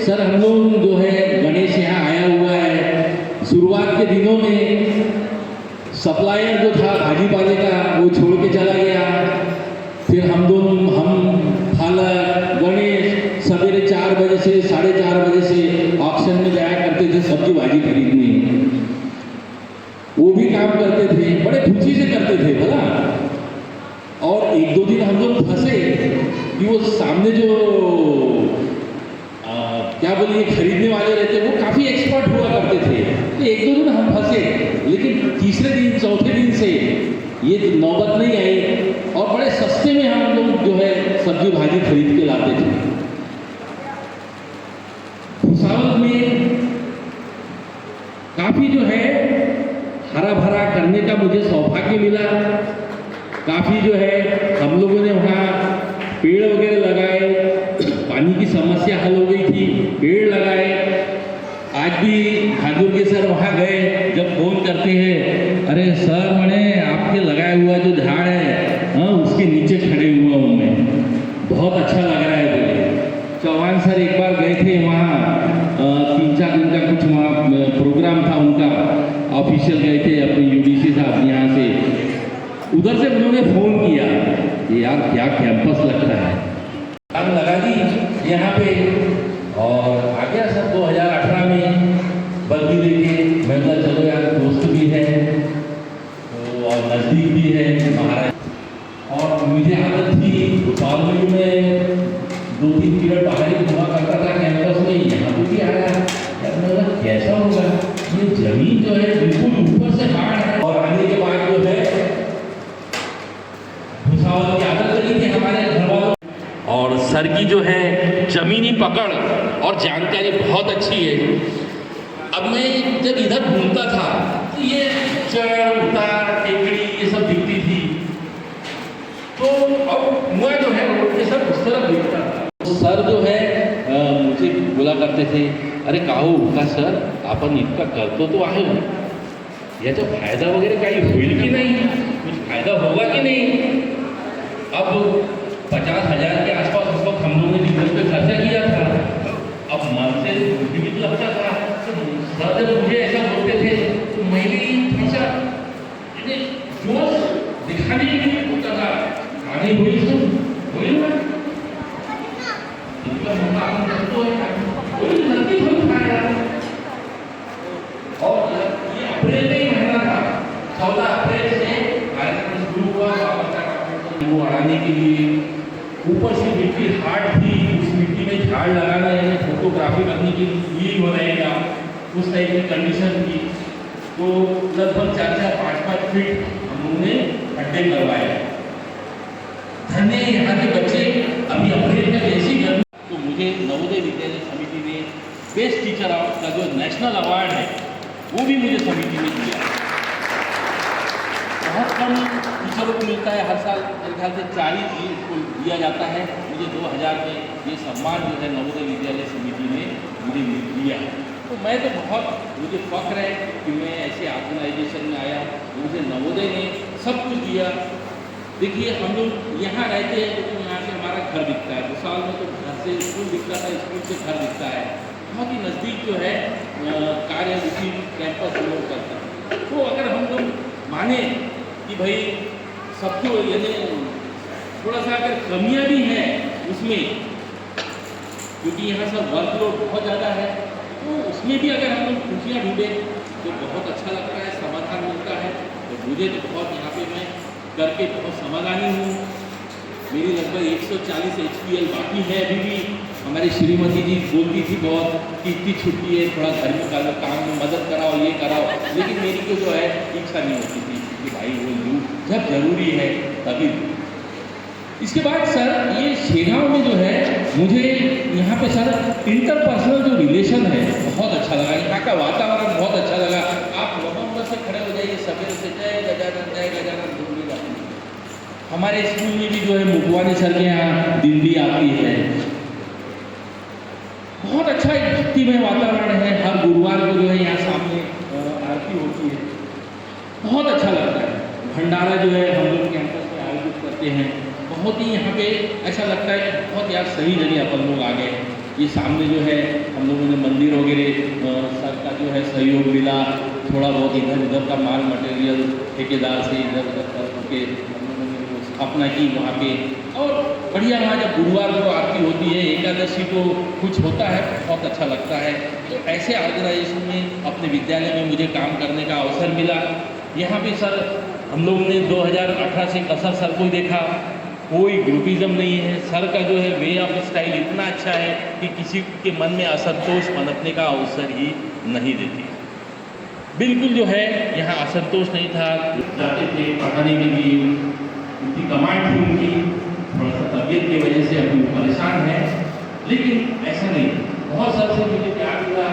सर हम लोग जो है गणेश यहाँ आया हुआ है. शुरुआत के दिनों में सप्लायर जो था भाजी पाले का वो छोड़ के चला गया. फिर हम फालक गणेश सवेरे 4 बजे से 4:30 बजे से ऑक्शन में जाया करते थे सब्जी भाजी खरीदने. वो भी काम करते थे, बड़े खुशी से करते थे भला. और 1-2 दिन हम लोग फंसे कि वो सामने जो क्या बोलिए खरीदने वाले रहते वो काफ़ी एक्सपर्ट हुआ करते थे. तो 1-2 दिन हम फंसे, लेकिन तीसरे दिन चौथे दिन से ये नौबत नहीं आई और बड़े सस्ते में हम लोग जो है सब्जी भाजी खरीद के लाते थे. भुसावल में काफ़ी जो है हरा भरा करने का मुझे सौभाग्य मिला. काफ़ी जो है हम लोगों ने वहाँ पेड़ वगैरह लगाए, पानी की समस्या हल हो गई थी, पेड़ लगाए। आज भी ठाकुर के सर वहाँ गए, जब फोन करते हैं, अरे सर मैंने आपके लगाया हुआ जो झाड़ है हाँ उसके नीचे खड़े हुआ हूँ मैं, बहुत अच्छा लग रहा है बोले। चौहान सर एक बार गए थे वहाँ, 3-4 दिन का कुछ वहाँ प्रोग्राम था उनका, ऑफिशियल गए थे अपने यूडीसी साहब यहाँ से, उधर से उन्होंने फ़ोन किया कि यार क्या कैंपस लगता है, काम लगा दी यहाँ पे। और आ गया सर 2018 में बल्कि लेके मैं बोला चलो यार दोस्त भी है तो और नज़दीक भी है महाराज, और मुझे आदत थी कॉलेज में 2-3 पीरियड बाहर ही घुमा करता था कैंपस में, यहाँ पे भी आया यार मैं बोला कैसा होगा, ये जमीन जो है बिल्कुल ऊपर से हार्ड है। और आने के बाद जो है भूसावल की आदत लगी थी हमारे घर वालों, और सर की जो है जमीनी पकड़ और जानकारी बहुत अच्छी है। अब मैं जब इधर घूमता था तो ये चढ़ उतार टेकड़ी ये सब दिखती थी, तो अब मैं जो है रोड के सब उस तरफ दिखता था। सर जो है मुझे बोला करते थे, अरे काहू का सर आपण इतका करतो तो आहे याचा फायदा वगैरे काही होईल की नाही, कुछ फायदा होगा कि नहीं। अब 50,000 के आसपास उस वक्त हम लोगों ने डिग्री पे खर्चा किया था, अब मन से भी लगता था। तो सर जब मुझे ऐसा बोलते थे तो मैं भी थोड़ा जोश दिखाने के लिए होता था, आगे हुई तो हुई ना इनका मौका तो कोई गलती हो पाया। और ये अप्रैल में ही महीना था, 14 अप्रैल से कार्यक्रम शुरू हुआ। वो आने के लिए ऊपर से मिट्टी हार्ड थी, उस मिट्टी में झाड़ लगाना यानी फोटोग्राफी करने के लिए हो रहेगा, उस टाइप की कंडीशन थी। तो लगभग 4-5 फीट हम लोगों ने खड्डे करवाए। धन्य यहाँ के बच्चे अभी अप्रैल में ऐसी गर्मी, तो मुझे नवोदय विद्यालय समिति ने बेस्ट टीचर अवार्ड का जो नेशनल अवार्ड है वो भी मुझे समिति ने दिया। बहुत कम टीचरों को मिलता है, हर साल मेरे ख्याल से 40 को दिया जाता है। मुझे 2000 में ये सम्मान जो है नवोदय विद्यालय समिति ने मुझे दिया। तो मैं तो बहुत मुझे फख्र है कि मैं ऐसे ऑर्गेनाइजेशन में आया, मुझे नवोदय ने सब कुछ दिया। देखिए हम लोग यहाँ रहते हैं तो यहाँ से हमारा घर दिखता है, 2 साल में तो घर से स्कूल दिखता था, स्कूल से घर दिखता है, बहुत ही नज़दीक जो है कार्य उसी कैंपस हम लोग करते हैं। तो अगर हम लोग माने कि भाई सबको यानी थोड़ा सा अगर कमियां भी हैं उसमें, क्योंकि यहाँ सब वर्कलोड बहुत ज़्यादा है, तो उसमें भी अगर हम लोग खुशियाँ ढूंढें तो बहुत अच्छा लगता है, समाधान मिलता है। तो मुझे तो बहुत यहाँ पे मैं करके बहुत समाधानी हूँ। मेरी लगभग 140 HPL बाकी है अभी भी। हमारी श्रीमती जी बोलती थी बहुत कि इतनी छुट्टी है, थोड़ा घर में काम में मदद कराओ, ये कराओ, लेकिन मेरी को जो है इच्छा नहीं होती थी कि भाई वो लूँ, जब जरूरी है तभी। इसके बाद सर ये शेगांव में जो है मुझे यहाँ पे सर इंटरपर्सनल जो रिलेशन है बहुत अच्छा लगा, यहाँ का वातावरण बहुत अच्छा लगा। आप नवंबर से खड़े हो जाइए सवेरे से जय गजानन ढूंढी जाती है। हमारे स्कूल में भी जो है मुखवानी सर के यहाँ दिल्ली आती है, बहुत अच्छा एक भक्तिमय वातावरण है। हर गुरुवार को जो है यहाँ सामने आरती होती है, बहुत अच्छा लगता है। भंडारा जो है हम लोग कैंपस में आयोजित करते हैं, बहुत ही यहाँ पे ऐसा लगता है कि बहुत यार सही जगह अपन लोग आ गए। ये सामने जो है हम लोगों ने मंदिर वगैरह सर का जो है सहयोग मिला, थोड़ा बहुत इधर उधर का माल मटेरियल ठेकेदार से इधर उधर करके हम लोगों ने वो स्थापना की वहाँ पे। और बढ़िया वहाँ जब गुरुवार को आरती होती है, एकादशी को कुछ होता है, बहुत अच्छा लगता है। तो ऐसे ऑर्गेनाइजेशन में अपने विद्यालय में मुझे काम करने का अवसर मिला। यहाँ पे सर हम लोगों ने 2018 से कसर सर को देखा, कोई ग्रुपिज्म नहीं है। सर का जो है वे ऑफ स्टाइल इतना अच्छा है कि किसी के मन में असंतोष पनपने का अवसर ही नहीं देती। बिल्कुल जो है यहाँ असंतोष नहीं था। जाते थे पढ़ाने के लिए, उनकी कमांड थी उनकी, थोड़ा सा तबीयत की वजह से अभी परेशान है, लेकिन ऐसा नहीं। बहुत सर से मुझे प्यार मिला,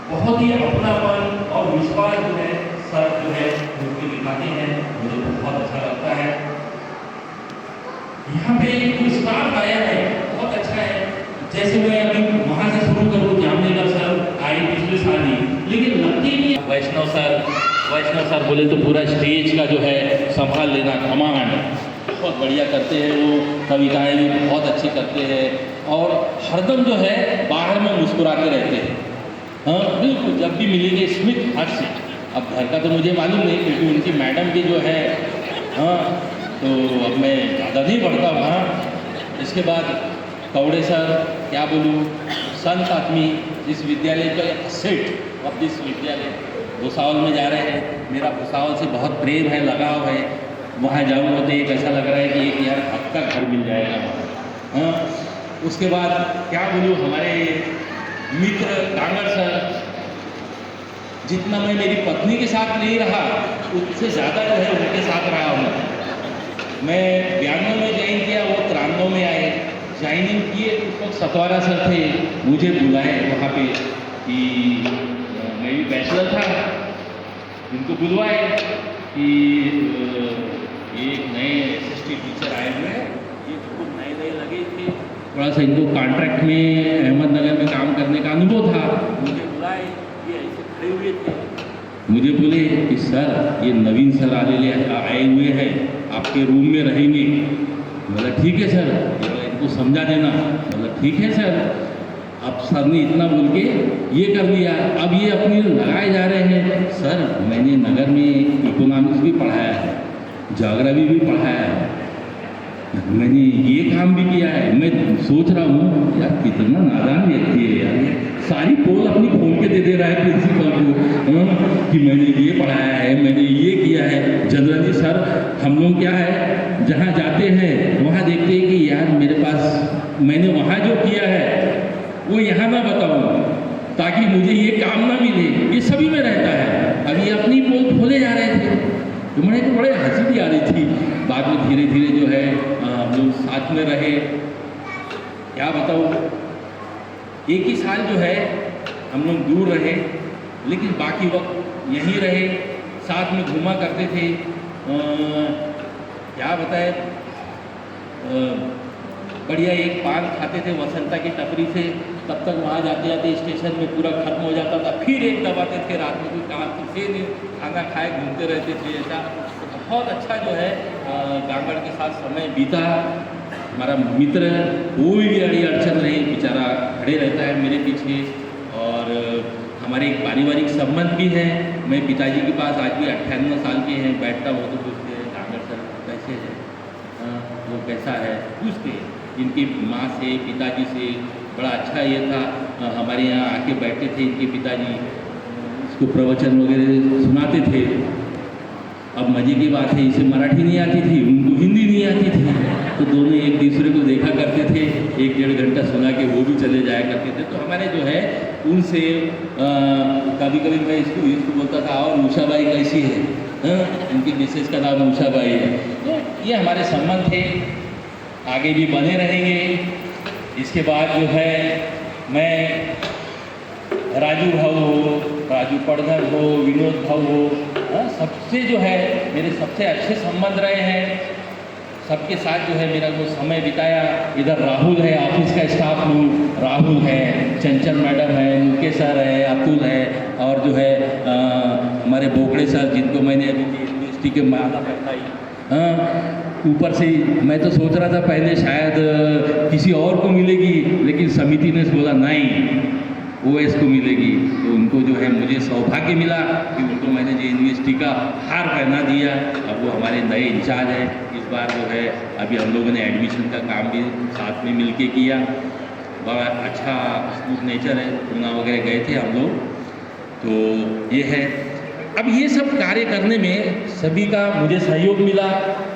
बहुत ही अपनापन और विश्वास जो है सर जो है मूर्ति दिखाते हैं, मुझे बहुत अच्छा लगता है। यहाँ पे जो स्टाफ आया है बहुत अच्छा है। जैसे मैं अभी वहाँ से शुरू करूँ, जामनगर सर आए पिछले साल ही, लेकिन लगती नहीं। वैष्णव सर बोले तो पूरा स्टेज का जो है संभाल लेना, कमांड बहुत बढ़िया करते हैं। वो कविताएं भी बहुत अच्छी करते हैं और हरदम जो है बाहर में मुस्कुराते रहते हैं। हाँ बिल्कुल, जब भी मिलेंगे स्मित हाथ से। अब घर का तो मुझे मालूम नहीं, क्योंकि उनकी मैडम भी जो है, हाँ तो अब मैं ज़्यादा नहीं बढ़ता वहाँ। इसके बाद कौड़े सर, क्या बोलूँ, संत आदमी, इस विद्यालय का सेठ अब इस विद्यालय भुसावल में जा रहे हैं। मेरा भुसावल से बहुत प्रेम है, लगाव है। वहाँ जाऊँगा तो एक ऐसा लग रहा है कि एक यार हक का घर मिल जाएगा वहाँ। हाँ उसके बाद क्या बोलूँ, हमारे मित्र गांगड़ सर, जितना मैं मेरी पत्नी के साथ नहीं रहा उससे ज़्यादा जो है उनके साथ रहा हूँ। मैं 92 में ज्वाइन किया, वो 93 में आए। ज्वाइनिंग किए उस वक्त सतवारा सर थे, मुझे बुलाए वहाँ पे कि मैं भी बैचलर था, उनको बुलवाए कि एक नए SST टीचर आए हुए हैं, ये बिल्कुल नए लगे थे, थोड़ा सा इनको कॉन्ट्रैक्ट में अहमदनगर में काम करने का अनुभव था। मुझे बुलाए, ये ऐसे खड़े हुए थे, मुझे बोले कि सर ये नवीन सर आए हुए हैं, आपके रूम में रहेंगे। बोला ठीक है सर, इनको समझा देना। बोला ठीक है सर। अब सर ने इतना बोल के ये कर दिया। अब ये अपनी लगाए जा रहे हैं, सर मैंने नगर में इकोनॉमिक्स भी पढ़ाया है, ज्योग्राफी भी पढ़ाया है, मैंने ये काम भी किया है। मैं सोच रहा हूँ यार कितना नादान व्यक्ति है यार, सारी पोल अपनी खोल के दे रहा है प्रिंसिपल को कि मैंने ये पढ़ाया है, मैंने ये किया है। जनरली सर हम लोग क्या है, जहाँ जाते हैं वहाँ देखते हैं कि यार मेरे पास मैंने वहाँ जो किया है वो यहाँ ना बताऊँ, ताकि मुझे ये काम ना मिले। ये सभी में रहता है। अब ये अपनी पोल खोले जा रहे थे तो मुझे तो बड़े हंसी भी आ रही थी। बाद में धीरे धीरे जो है हम लोग साथ में रहे। क्या बताऊँ, एक ही साल जो है हम लोग दूर रहे, लेकिन बाकी वक्त यहीं रहे, साथ में घूमा करते थे। क्या बताए, बढ़िया एक पान खाते थे वसंता की टपरी से, तब तक वहाँ जाते जाते स्टेशन में पूरा खत्म हो जाता था। फिर एक दबाते थे, रात में कोई काम से नहीं, खाना खाए घूमते रहते थे। ऐसा बहुत अच्छा जो है गांगड़ के साथ समय बीता। हमारा मित्र कोई भी अड़ी अड़चन नहीं, बेचारा खड़े रहता है मेरे पीछे। और हमारे एक पारिवारिक संबंध भी है। मैं पिताजी के पास आज भी 98 साल के हैं, बैठता हूँ तो पूछते हैं गांगड़ सर कैसे है, वो कैसा है, पूछते हैं। इनकी माँ से, पिताजी से बड़ा अच्छा ये था, हमारे यहाँ आके बैठते थे इनके पिताजी, इसको प्रवचन वगैरह सुनाते थे। अब मजे की बात है, इसे मराठी नहीं आती थी, उनको हिंदी नहीं आती थी, तो दोनों एक दूसरे को देखा करते थे, 1-1.5 घंटा सुना के वो भी चले जाया करते थे। तो हमारे जो है उनसे कभी कभी मैं इसको बोलता था, और उषाबाई कैसी है, इनकी मिसेज का नाम उषाबाई है। तो ये हमारे संबंध थे, आगे भी बने रहेंगे। इसके बाद जो है मैं राजू भाऊ हो, राजू पड़धर हो, विनोद भाऊ हो, सबसे जो है मेरे सबसे अच्छे संबंध रहे हैं। सबके साथ जो है मेरा वो समय बिताया। इधर राहुल है, ऑफिस का स्टाफ लोग, राहुल है, चंचल मैडम है, मुकेश सर है, अतुल है, और जो है हमारे बोगड़े सर, जिनको मैंने अभी यूनिवर्सिटी के माला पहनाई। ऊपर से मैं तो सोच रहा था पहले शायद किसी और को मिलेगी, लेकिन समिति ने बोला नहीं, OS को मिलेगी। तो उनको जो है मुझे सौभाग्य मिला कि उनको मैंने जो यूनिवर्सिटी का हार पहना दिया। अब वो हमारे नए इंचार्ज हैं। इस बार जो है अभी हम लोगों ने एडमिशन का काम भी साथ में मिल के किया। बड़ा अच्छा स्मूथ नेचर है, पूना वगैरह गए थे हम लोग। तो ये है, अब ये सब कार्य करने में सभी का मुझे सहयोग मिला।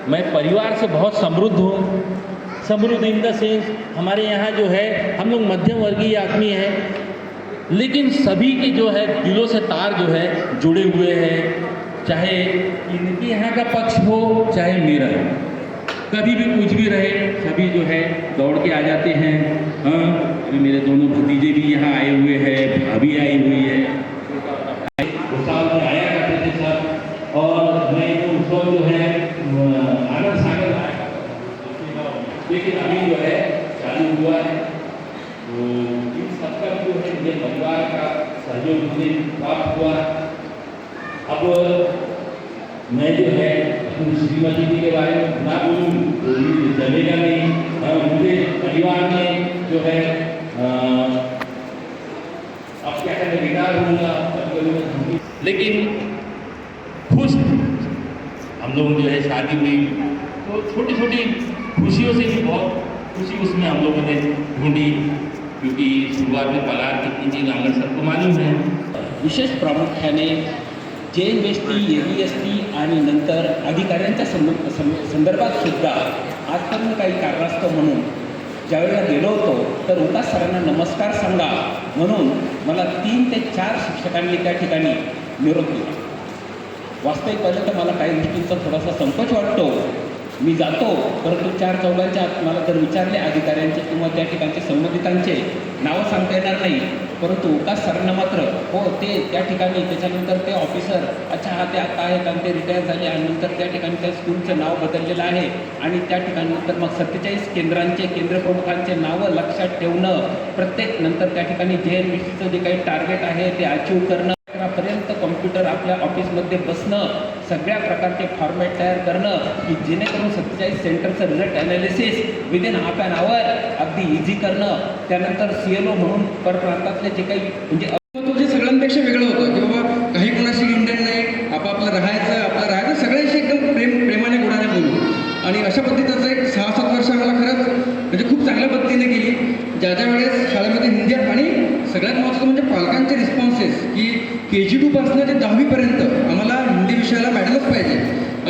मैं परिवार से बहुत समृद्ध हूँ। समृद्ध इन द सेंस, हमारे यहाँ जो है हम लोग मध्यम वर्गीय आदमी हैं, लेकिन सभी के जो है दिलों से तार जो है जुड़े हुए हैं। चाहे इनके यहाँ का पक्ष हो, चाहे मेरा, कभी भी कुछ भी रहे, सभी जो है दौड़ के आ जाते हैं। हाँ, अभी मेरे दोनों भतीजे भी यहाँ आए हुए हैं, भाभी आई हुई है। साल में आया करते थे सर, लेकिन अभी जो है चालू हुआ है। तो इन सबका जो है मुझे परिवार का सहयोग मुझे प्राप्त हुआ। अब मैं जो है अपनी श्रीमती जी के बारे में ना बोलूँ तो ये चलेगा नहीं। मुझे परिवार में जो है अब क्या कहते हैं रिटायर होऊंगा, लेकिन खुश हम लोगों की जो है शादी हुई तो छोटी छोटी खुशियों से भी बहुत खुशी उसमें हम लोगों ने ढूंढी, क्योंकि शुरुआत में पगार कितनी थी आंगण सबको मालूम है। विशेष प्रामुख्याने JMST, ABST आणि नंतर अधिकाऱ्यांच्या संदर्भात सुद्धा आजपर्यंत काही कारणास्तव म्हणून ज्यावेळेला गेलो होतो तर उगाच सरांना नमस्कार सांगा म्हणून मला 3 ते 4 शिक्षकांनी त्या ठिकाणी निरोप दिला। वास्तविक पाहिलं तर मला काही गोष्टींचा थोडासा संकोच वाटतो, मी जातो, परंतु 4-4 मला जर विचारले अधिकाऱ्यांचे किंवा त्या ठिकाणचे संबंधितांचे नावं सांगता येणार नाही, परंतु उगाच सरांना मात्र हो ते त्या ठिकाणी त्याच्यानंतर ते ऑफिसर अच्छा हा ते आता आहेत आणि ते रिटायर झाले आणि नंतर त्या ठिकाणी त्या स्कूलचं नाव बदललेलं आहे आणि त्या ठिकाणी नंतर मग 47 केंद्रांचे केंद्रप्रमुखांचे नावं लक्षात ठेवणं, प्रत्येक नंतर त्या ठिकाणी JMSTचं जे काही टार्गेट आहे ते अचीव करणं, पर्यंत कॉम्प्युटर आपल्या ऑफिसमध्ये बसणं, सगळ्या प्रकारचे फॉर्मॅट तयार करणं की जेणेकरून 47 सेंटरचं result analysis within half an hour अगदी इझी करणं, त्यानंतर CLO म्हणून परप्रांतातले जे काही म्हणजे तो जे सगळ्यांपेक्षा वेगळं होतं की बाबा काही कोणाशी इंडियन नाही, आपलं राहायचं सगळ्यांशी एकदम प्रेमाने गुणाने बोलू आणि अशा पद्धतीचं एक 6-7 वर्ष आम्हाला खरंच म्हणजे खूप चांगल्या पद्धतीने गेली। ज्या वेळेस शाळेमध्ये हिंदी आणि सगळ्यात महत्त्वाचं म्हणजे पालकांचे रिस्पॉन्सेस की KG2 पासून ते 10वीपर्यंत आम्हाला हिंदी विषयाला मॅडलच पाहिजे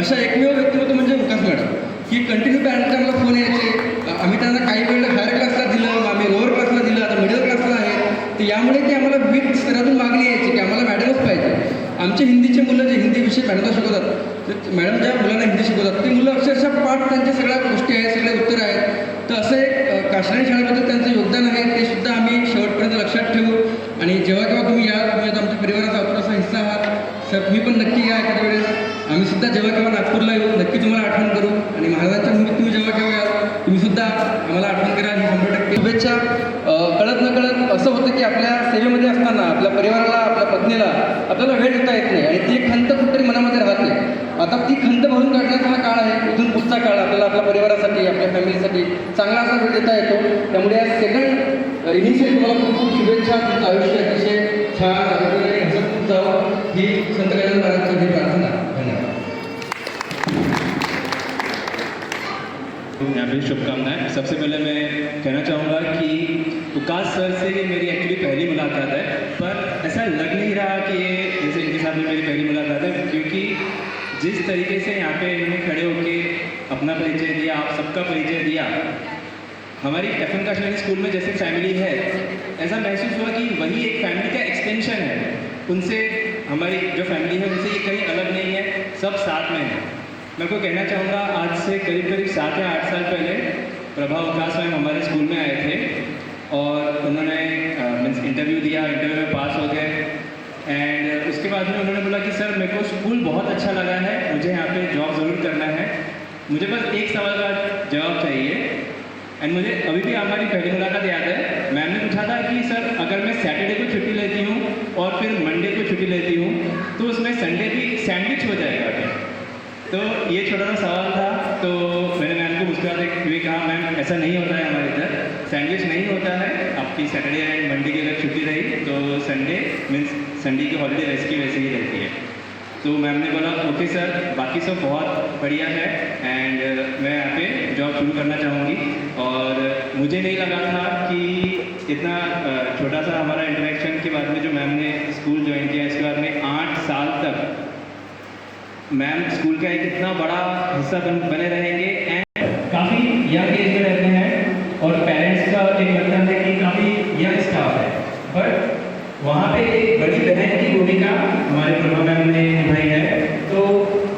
अशा एकमेव व्यक्तिमत्व म्हणजे विकास मॅडम की कंटिन्यू पॅरेंटचे आम्हाला फोन यायचे, आम्ही त्यांना काही वेळ हायर क्लासला दिलं, आम्ही लोअर क्लासला दिलं, आता मिडल क्लासला आहे, तर यामुळे की आम्हाला विविध स्तरातून मागणी यायची की आम्हाला मॅडमच पाहिजे। आमचे हिंदीचे मुलं जे हिंदी विषय मॅडमला शिकवतात तर मॅडम ज्या मुलांना हिंदी शिकवतात ती मुलं अक्षरशः पाठ त्यांच्या सगळ्या गोष्टी आहेत, सगळे उत्तर आहेत, तर असं एक काश्मीरी शाळेबद्दल त्यांचं योगदान आहे ते सुद्धा आम्ही शेवटपर्यंत लक्षात ठेवू आणि जेव्हा केव्हा तुम्ही या तुम्ही आता आमच्या परिवाराचा अपुरासा हिस्सा आहात सर, तुम्ही पण नक्की या एखाद्या वेळेस, आम्ही सुद्धा जेव्हा केव्हा नागपूरला येऊ नक्की तुम्हाला आठवण करू आणि महाराजांच्या भूमीत तुम्ही जेव्हा केव्हा याल तुम्ही सुद्धा आम्हाला आठवण कराल ही 100% शुभेच्छा। कळत नकळत असं होतं की आपल्या सेवेमध्ये असताना आपल्या परिवाराला आपल्या पत्नीला आपल्याला वेळ देता येत नाही आणि ती एक खंत कुठेतरी मनामध्ये राहते। आता ती खंत भरून काढण्याचा हा काळ आहे, इथून पुढचा काळ आपल्याला आपल्या परिवारासाठी आपल्या फॅमिलीसाठी चांगला असा वेळ देता येतो। त्यामुळे या सेकंड इनिशियल तुम्हाला खूप खूप शुभेच्छा, तुमचं आयुष्य अतिशय छान हसत जावं ही संत गजानन महाराजांची प्रार्थना। धन्यवाद। यहाँ पे शुभकामनाएं। सबसे पहले मैं कहना चाहूँगा कि विकास सर से ये मेरी एक्चुअली पहली मुलाकात है, पर ऐसा लग नहीं रहा कि ये जैसे इनके साथ में मेरी पहली मुलाकात है, क्योंकि जिस तरीके से यहाँ पे इन्होंने खड़े होकर अपना परिचय दिया, आप सबका परिचय दिया, हमारी FN काशलानी स्कूल में जैसे फैमिली है ऐसा महसूस हुआ कि वही एक फैमिली का एक्सटेंशन है। उनसे हमारी जो फैमिली है उनसे ये कहीं अलग नहीं है, सब साथ में है। मैं को कहना चाहूँगा आज से करीब 7 या 8 साल पहले प्रभा विकास मैम हमारे स्कूल में आए थे और उन्होंने इंटरव्यू दिया, इंटरव्यू में पास हो गए एंड उसके बाद में उन्होंने बोला कि सर मेरे को स्कूल बहुत अच्छा लगा है, मुझे यहाँ पे जॉब ज़रूर करना है, मुझे बस एक सवाल का जवाब चाहिए। एंड मुझे अभी भी हमारी पहली मुलाकात याद है, मैम ने पूछा था कि सर अगर मैं सैटरडे को छुट्टी लेती हूँ और फिर मंडे को छुट्टी लेती हूँ तो उसमें संडे भी सैंडविच हो जाएगा क्या? तो ये छोटा सा सवाल था। तो मैंने मैम को मुस्कुराते हुए कहा मैम ऐसा नहीं होता है, हमारे इधर सैंडविच नहीं होता है, आपकी सैटरडे एंड मंडे की अगर छुट्टी रही तो संडे मीन्स संडे की हॉलीडे वैसे की वैसे ही रहती है। तो मैम ने बोला ओके सर, बाकी सब बहुत बढ़िया है एंड मैं यहाँ पे जॉब शुरू करना चाहूँगी। और मुझे नहीं लगा था कि इतना छोटा सा हमारा इंटरेक्शन के बाद में जो मैम ने स्कूल ज्वाइन किया, इसके बाद में 8 साल तक मैम स्कूल का एक इतना बड़ा हिस्सा बने रहेंगे एंड काफ़ी यंग एज में रहते हैं और पेरेंट्स का एक मतलब है कि काफ़ी यंग स्टाफ है, बट वहाँ पे एक बड़ी बहन की भूमिका हमारे प्रभा मैम ने निभाई है। तो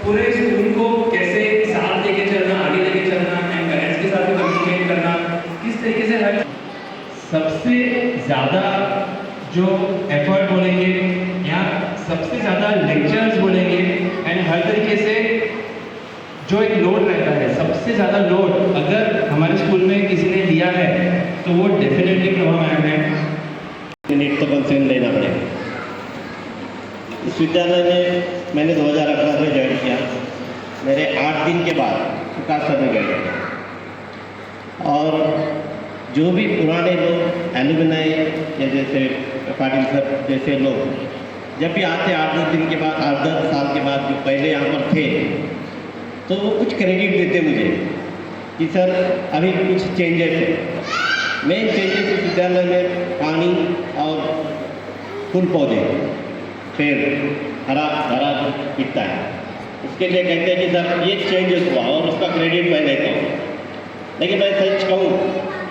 पूरे स्कूल को कैसे साथ लेके चलना, आगे लेके चलना एंड पेरेंट्स के साथ भी कम्युनिकेट करना, किस तरीके से हर सबसे ज़्यादा जो एफर्ट बोलेंगे या सबसे ज़्यादा लेक्चर्स बोलेंगे एंड हर तरीके से जो एक लोड रहता है, सबसे ज़्यादा लोड अगर हमारे स्कूल विद्यालय में मैंने 2018 में ज्वाइन किया। मेरे 8 दिन के बाद विकास सर में ज्वाइन किया। और जो भी पुराने लोग एलुमनाई या जैसे पाटिल सर जैसे लोग जब भी आते 8-10 दिन के बाद 8-10 साल के बाद जो पहले यहाँ पर थे, तो वो कुछ क्रेडिट देते मुझे कि सर अभी कुछ चेंजेस है। मेन चेंजेस इस विद्यालय में पानी और फूल पौधे, पेड़ हरा भरा दिखता है, उसके लिए कहते हैं कि सर ये चेंजेस हुआ और उसका क्रेडिट मैं लेता हूँ। लेकिन मैं सच कहूँ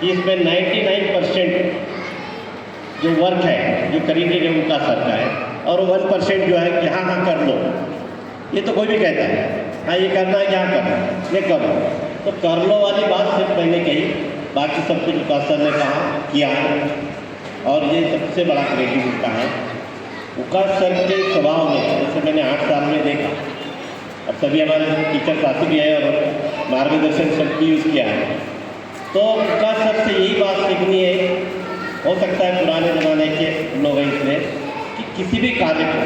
कि इसमें 99% जो वर्क है, जो क्रेडिट है उनका सर का है, और 1% जो है कि हाँ हाँ कर लो, ये तो कोई भी कहता है हाँ ये करना है, यहाँ करो, ये करो, तो कर लो वाली बात सिर्फ मैंने कही, बाकी सब कुछ विकास सर ने कहा किया है, और ये सबसे बड़ा क्रेडिट उनका है। विकास सर के स्वभाव में जैसे मैंने 8 साल में देखा, अब सभी हमारे टीचर साथी भी आए और मार्गदर्शन सबकी यूज़ किया है, तो विकास सर से यही बात सीखनी है। हो सकता है पुराने ज़माने के लोग हैं इसमें कि किसी भी कार्य को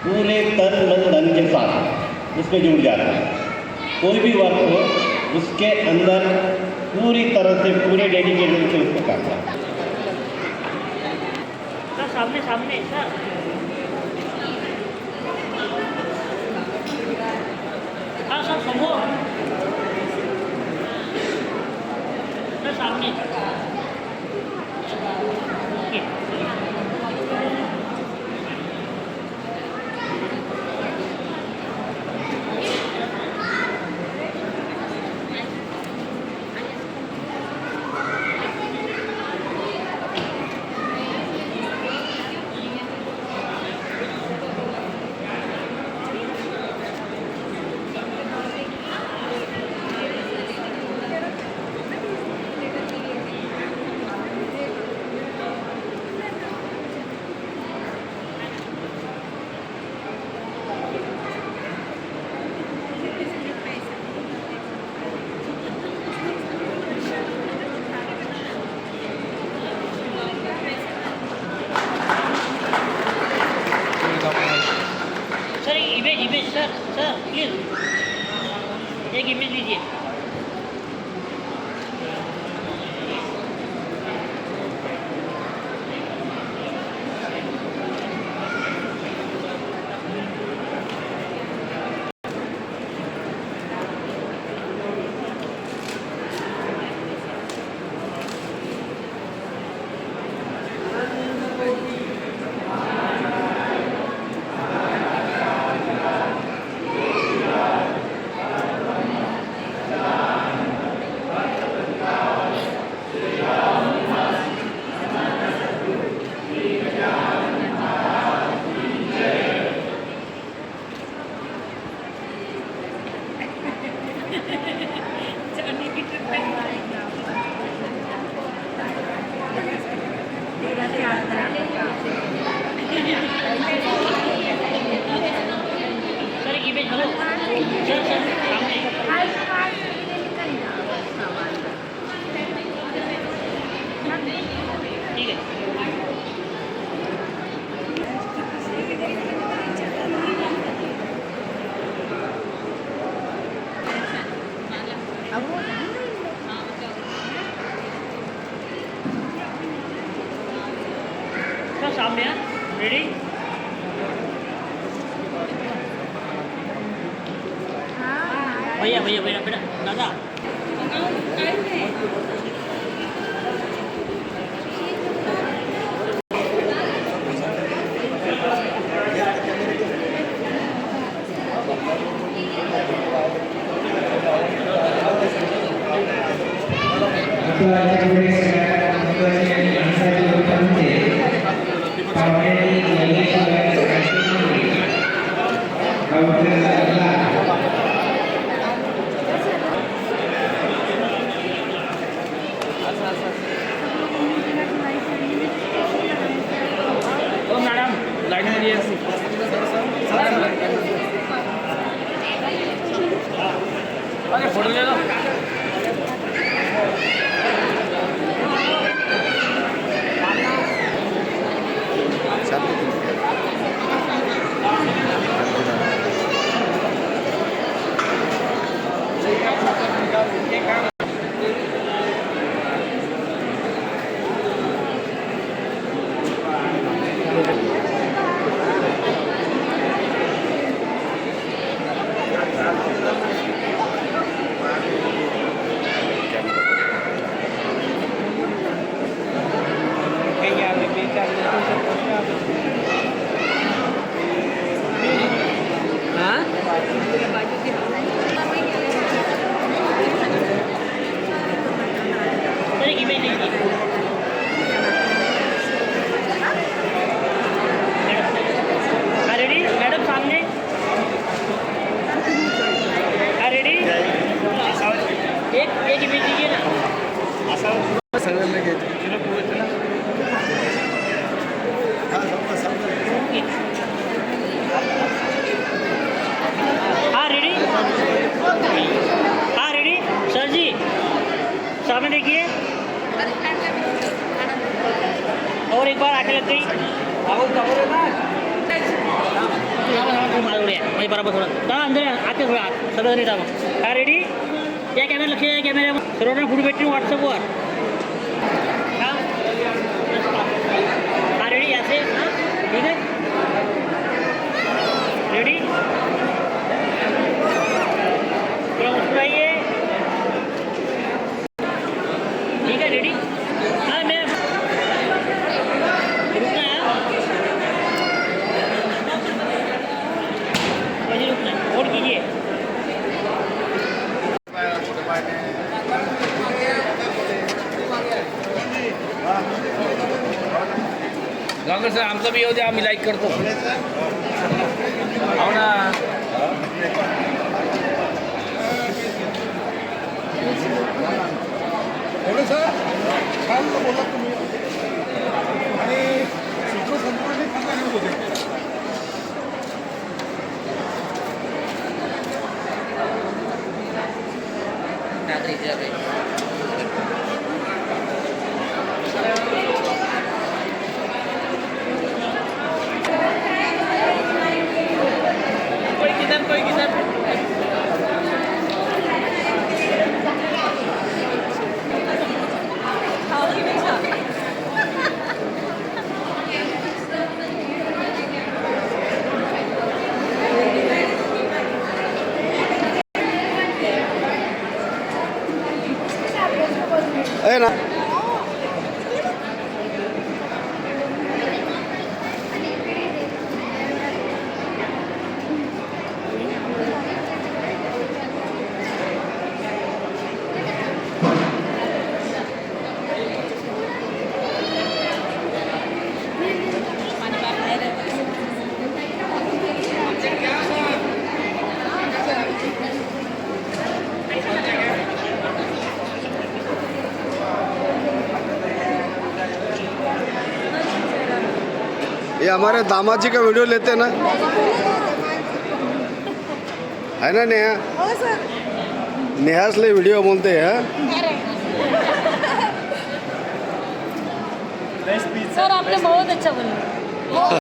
पूरे तन मन धन के साथ उसमें जुड़ जाता है। कोई भी वर्क हो उसके अंदर पूरी तरह से पूरे डेडिकेशन से उसको करता है। सर सामने सामने सर, हाँ सर समूह सर सामने okay. Sir image sir please एक इमेज लीजिए। सर इमेज हेलो सर सामने ठीक है। सर सामने रेडी भैया भैया भैया बेटा दादा मॅडम लाईनमध्ये अरे फोटो ले लो। कीजिए ना हाँ रेडी, हाँ रेडी सर जी, सामने देखिए और एक बार आके लग गई मागे बराबर थोडं दादा अंदर आते थोडं आत सगळं नीट मग हा रेडी या कॅमेरा लक्ष द्या कॅमेरा सर्वांना फुट भेटतील व्हॉट्सअपवर हा रेडी याचे हां ठीक आहे रेडी थोड़ा मुस्कुराइए ठीक है रेडी हाँ मैं रुकना है मुझे रुकना है और कीजिए गावकर सर आमचा बी येऊ द्या आम्ही लाईक करतो हो ना थोडंसं छान बोललात तुम्ही आणि सूत्रसंचालनाने सांगायला होते कोई किधर है ना ये हमारे दामाद जी का वीडियो लेते हैं ना, है ना नेहा? नेहास ले वीडियो बोलते हैं सर आपने बहुत अच्छा बोला।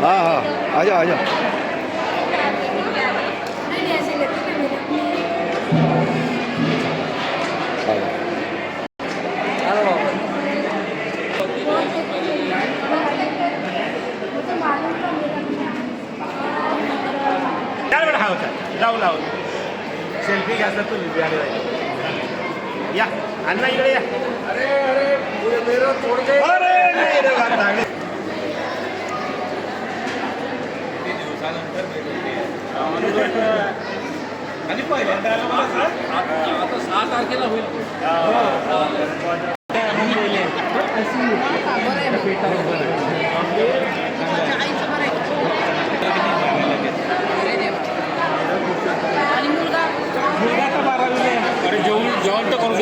हाँ हाँ आजा आजा लावू लावू सेल्फी घ्यायचा तू या अण्णा इकडे या अरे अरे मेरा तोड़ गए अरे नाही रे बात झाली आणि पहिल्यांदा आता 6 तारखेला होईल मुलगा 12वीला आहे. अरे जेवण तर करू